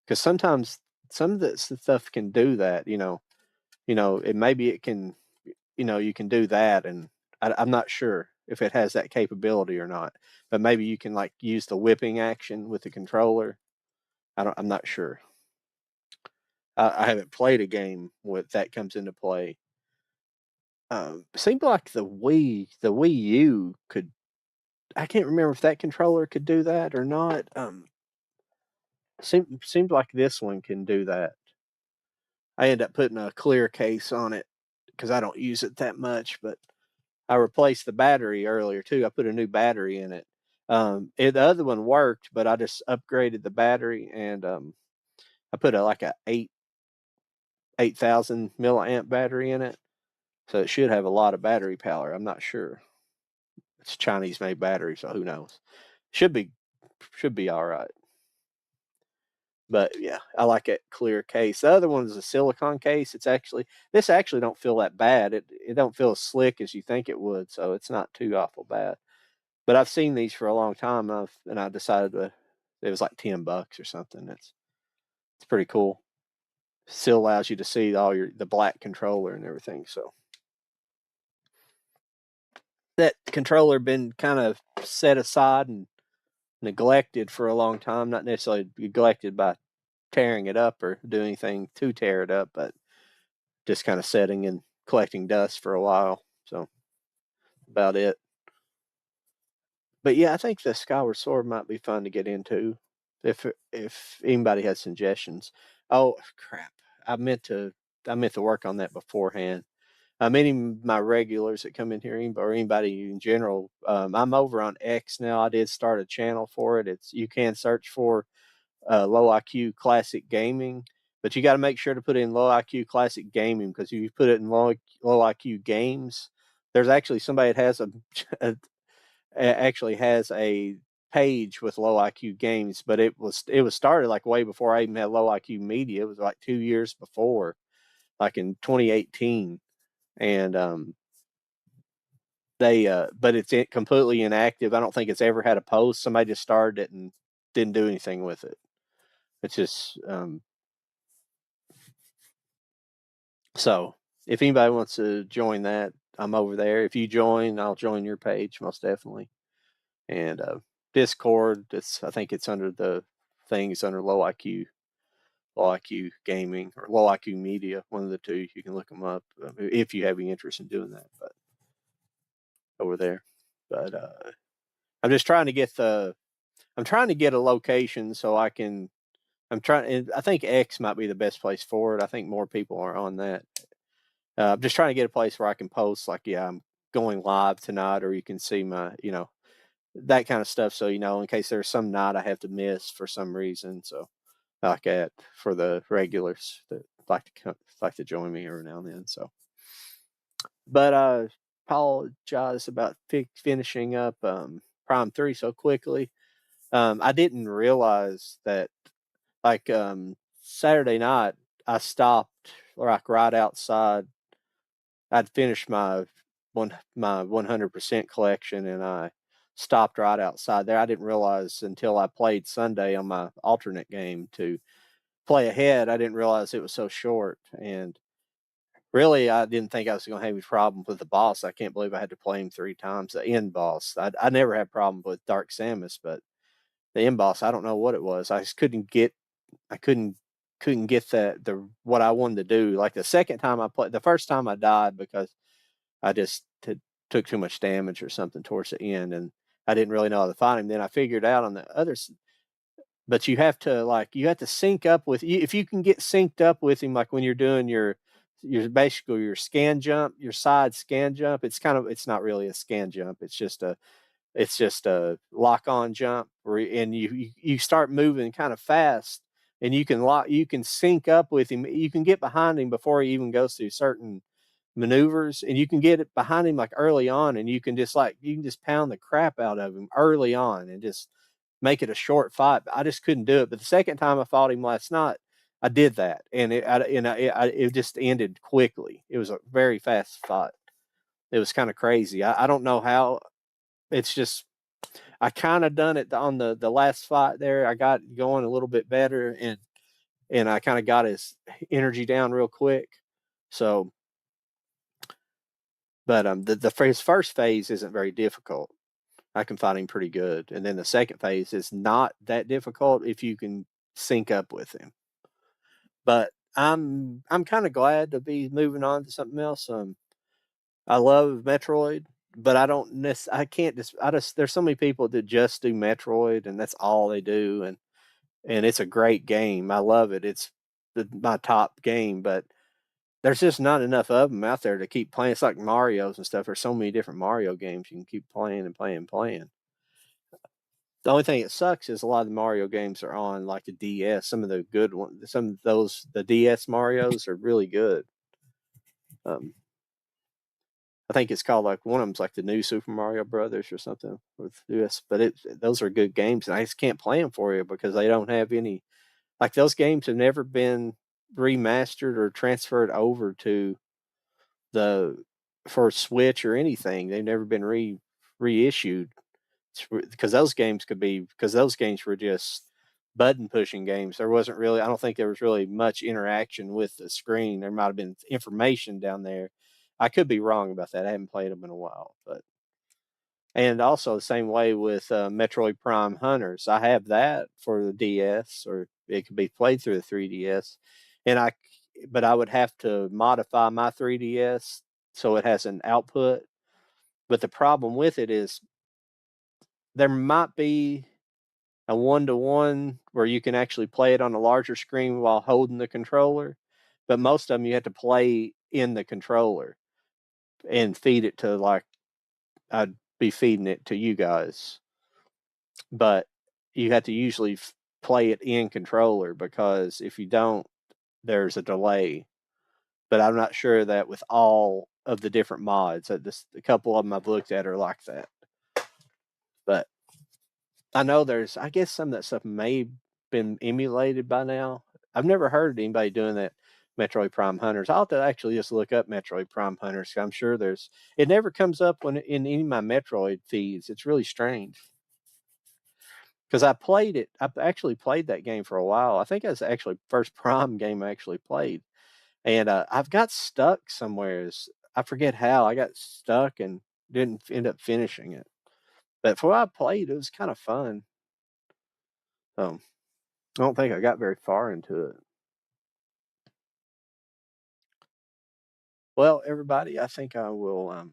because sometimes some of the stuff can do that. Maybe it can, you can do that, and I'm not sure if it has that capability or not. But maybe you can like use the whipping action with the controller. I'm not sure. I haven't played a game with that comes into play. Seemed like the Wii U could. I can't remember if that controller could do that or not. Seemed like this one can do that. I end up putting a clear case on it because I don't use it that much. But I replaced the battery earlier too. I put a new battery in it. The other one worked, but I just upgraded the battery and I put like a 8,000 milliamp battery in it, so it should have a lot of battery power. I'm not sure. It's Chinese made battery, so who knows? Should be all right. But yeah, I like that clear case. The other one is a silicone case. This actually don't feel that bad. It don't feel as slick as you think it would, so it's not too awful bad. But I've seen these for a long time, and I decided it was like $10 or something. It's pretty cool. Still allows you to see the black controller and everything. So that controller been kind of set aside and neglected for a long time. Not necessarily neglected by tearing it up or doing anything to tear it up, but just kind of setting and collecting dust for a while. So about it. But yeah, I think the Skyward Sword might be fun to get into if anybody has suggestions. Oh crap! I meant to work on that beforehand. Many of my regulars that come in here, or anybody in general, I'm over on X now. I did start a channel for it. You can search for Low IQ Classic Gaming, but you got to make sure to put in low IQ classic gaming, because if you put it in low IQ games, there's actually somebody that has a actually has a page with low IQ games, but it was started like way before I even had low IQ media. It was like 2 years before, like in 2018, and but it's completely inactive. I don't think it's ever had a post. Somebody just started it and didn't do anything with it. It's just so if anybody wants to join that, I'm over there. If you join, I'll join your page most definitely. And Discord, I think it's under the things under low IQ gaming or low IQ media, one of the two. You can look them up if you have any interest in doing that. But over there, but I'm just trying to get I'm trying to get a location so I can. I'm trying, and I think X might be the best place for it. I think more people are on that. I'm just trying to get a place where I can post like, yeah, I'm going live tonight, or you can see my, that kind of stuff. So, in case there's some night I have to miss for some reason. So, like that for the regulars that like to join me every now and then. So, but apologize about finishing up Prime 3 so quickly. I didn't realize that, like, Saturday night I stopped like right outside. I'd finished my 100% collection, and I stopped right outside there. I didn't realize until I played Sunday on my alternate game to play ahead. I didn't realize it was so short, and really I didn't think I was going to have any problem with the boss. I can't believe I had to play him 3 times. The end boss, I never had problem with Dark Samus, but the end boss, I don't know what it was. I just I couldn't get the what I wanted to do. Like the second time I played, the first time I died because I just took too much damage or something towards the end, and I didn't really know how to find him. Then I figured out on the others, but you have to sync up with you. If you can get synced up with him, like when you're doing your basically your scan jump, your side scan jump. It's not really a scan jump. It's just a lock on jump, and you start moving kind of fast, and you can sync up with him. You can get behind him before he even goes through certain maneuvers, and you can get it behind him like early on, and you can just pound the crap out of him early on and just make it a short fight. I just couldn't do it. But the second time I fought him last night, I did that, and it just ended quickly. It was a very fast fight. It was kind of crazy. I don't know how. It's just I kind of done it on the last fight there. I got going a little bit better, and I kind of got his energy down real quick. So, but his first phase isn't very difficult. I can fight him pretty good, and then the second phase is not that difficult if you can sync up with him. But I'm kind of glad to be moving on to something else. I love Metroid, but I can't just there's so many people that just do Metroid and that's all they do, and it's a great game. I love it. It's my top game, but there's just not enough of them out there to keep playing. It's like Mario's and stuff. There's so many different Mario games you can keep playing and playing and playing. The only thing that sucks is a lot of the Mario games are on like the DS. Some of the good ones, some of those the DS Mario's are really good. Um, I think it's called like one of them's like the new Super Mario Brothers or something with US, but those are good games, and I just can't play them for you because they don't have any. Like those games have never been remastered or transferred over to the for Switch or anything. They've never been reissued because those games were just button pushing games. There wasn't really, I don't think there was really much interaction with the screen. There might have been information down there. I could be wrong about that. I haven't played them in a while, but and also the same way with Metroid Prime Hunters. I have that for the DS, or it could be played through the 3DS, and but I would have to modify my 3DS so it has an output. But the problem with it is there might be a 1-to-1 where you can actually play it on a larger screen while holding the controller, but most of them you have to play in the controller and feed it to like I'd be feeding it to you guys, but you have to usually play it in controller because if you don't, there's a delay, but I'm not sure that with all of the different mods. Just a couple of them I've looked at are like that. But I know I guess some of that stuff may have been emulated by now. I've never heard of anybody doing that. Metroid Prime Hunters. I'll have to actually just look up Metroid Prime Hunters. I'm sure it never comes up when in any of my Metroid feeds. It's really strange because I played it. I actually played that game for a while. I think it was actually first Prime game I actually played, and I've got stuck somewhere. I forget how I got stuck and didn't end up finishing it. But for what I played, it was kind of fun. I don't think I got very far into it. Well, everybody, I think I will. I'm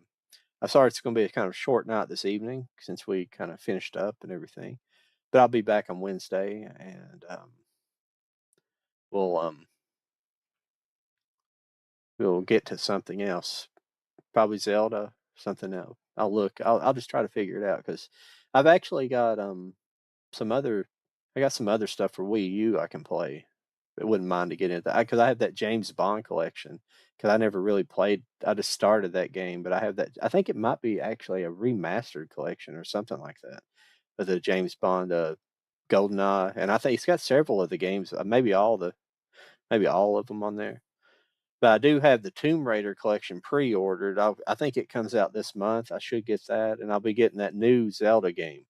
sorry it's going to be a kind of short night this evening since we kind of finished up and everything. But I'll be back on Wednesday, and we'll we'll get to something else. Probably Zelda, something else. I'll look. I'll just try to figure it out because I've actually got some other. I got some other stuff for Wii U I can play. I wouldn't mind to get into that because I have that James Bond collection. Because I never really played. I just started that game, but I have that. I think it might be actually a remastered collection or something like that of the James Bond GoldenEye, and I think it's got several of the games, maybe all of them on there. But I do have the Tomb Raider collection pre-ordered. I think it comes out this month. I should get that, and I'll be getting that new Zelda game.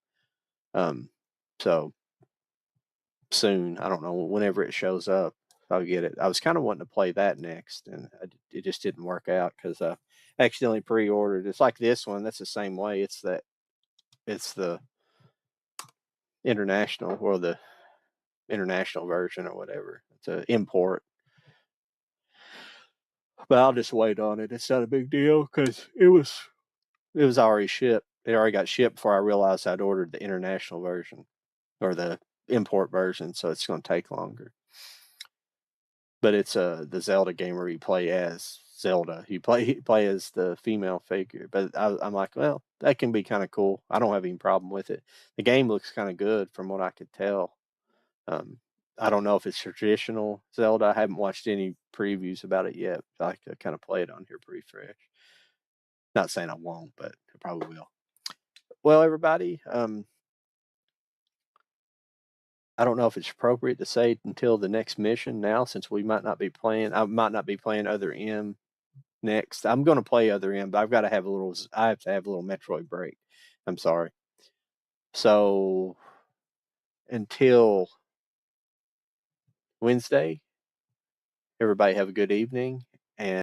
Um, so soon. I don't know whenever it shows up. I'll get it. I was kind of wanting to play that next, and it just didn't work out because I accidentally pre-ordered. It's like this one. That's the same way. It's the international or the international version or whatever. It's an import, but I'll just wait on it. It's not a big deal because it was already shipped. It already got shipped before I realized I'd ordered the international version or the import version, so it's going to take longer. But it's the Zelda game where you play as Zelda. You play as the female figure. But I'm like, well, that can be kind of cool. I don't have any problem with it. The game looks kind of good from what I could tell. Um, I don't know if it's traditional Zelda. I haven't watched any previews about it yet. I like to kind of play it on here pretty fresh. Not saying I won't, but I probably will. Well, everybody, I don't know if it's appropriate to say until the next mission now, since we might not be playing. I might not be playing Other M next. I'm going to play Other M, but I've got to have a little. I have to have a little Metroid break. I'm sorry. So until Wednesday, everybody have a good evening,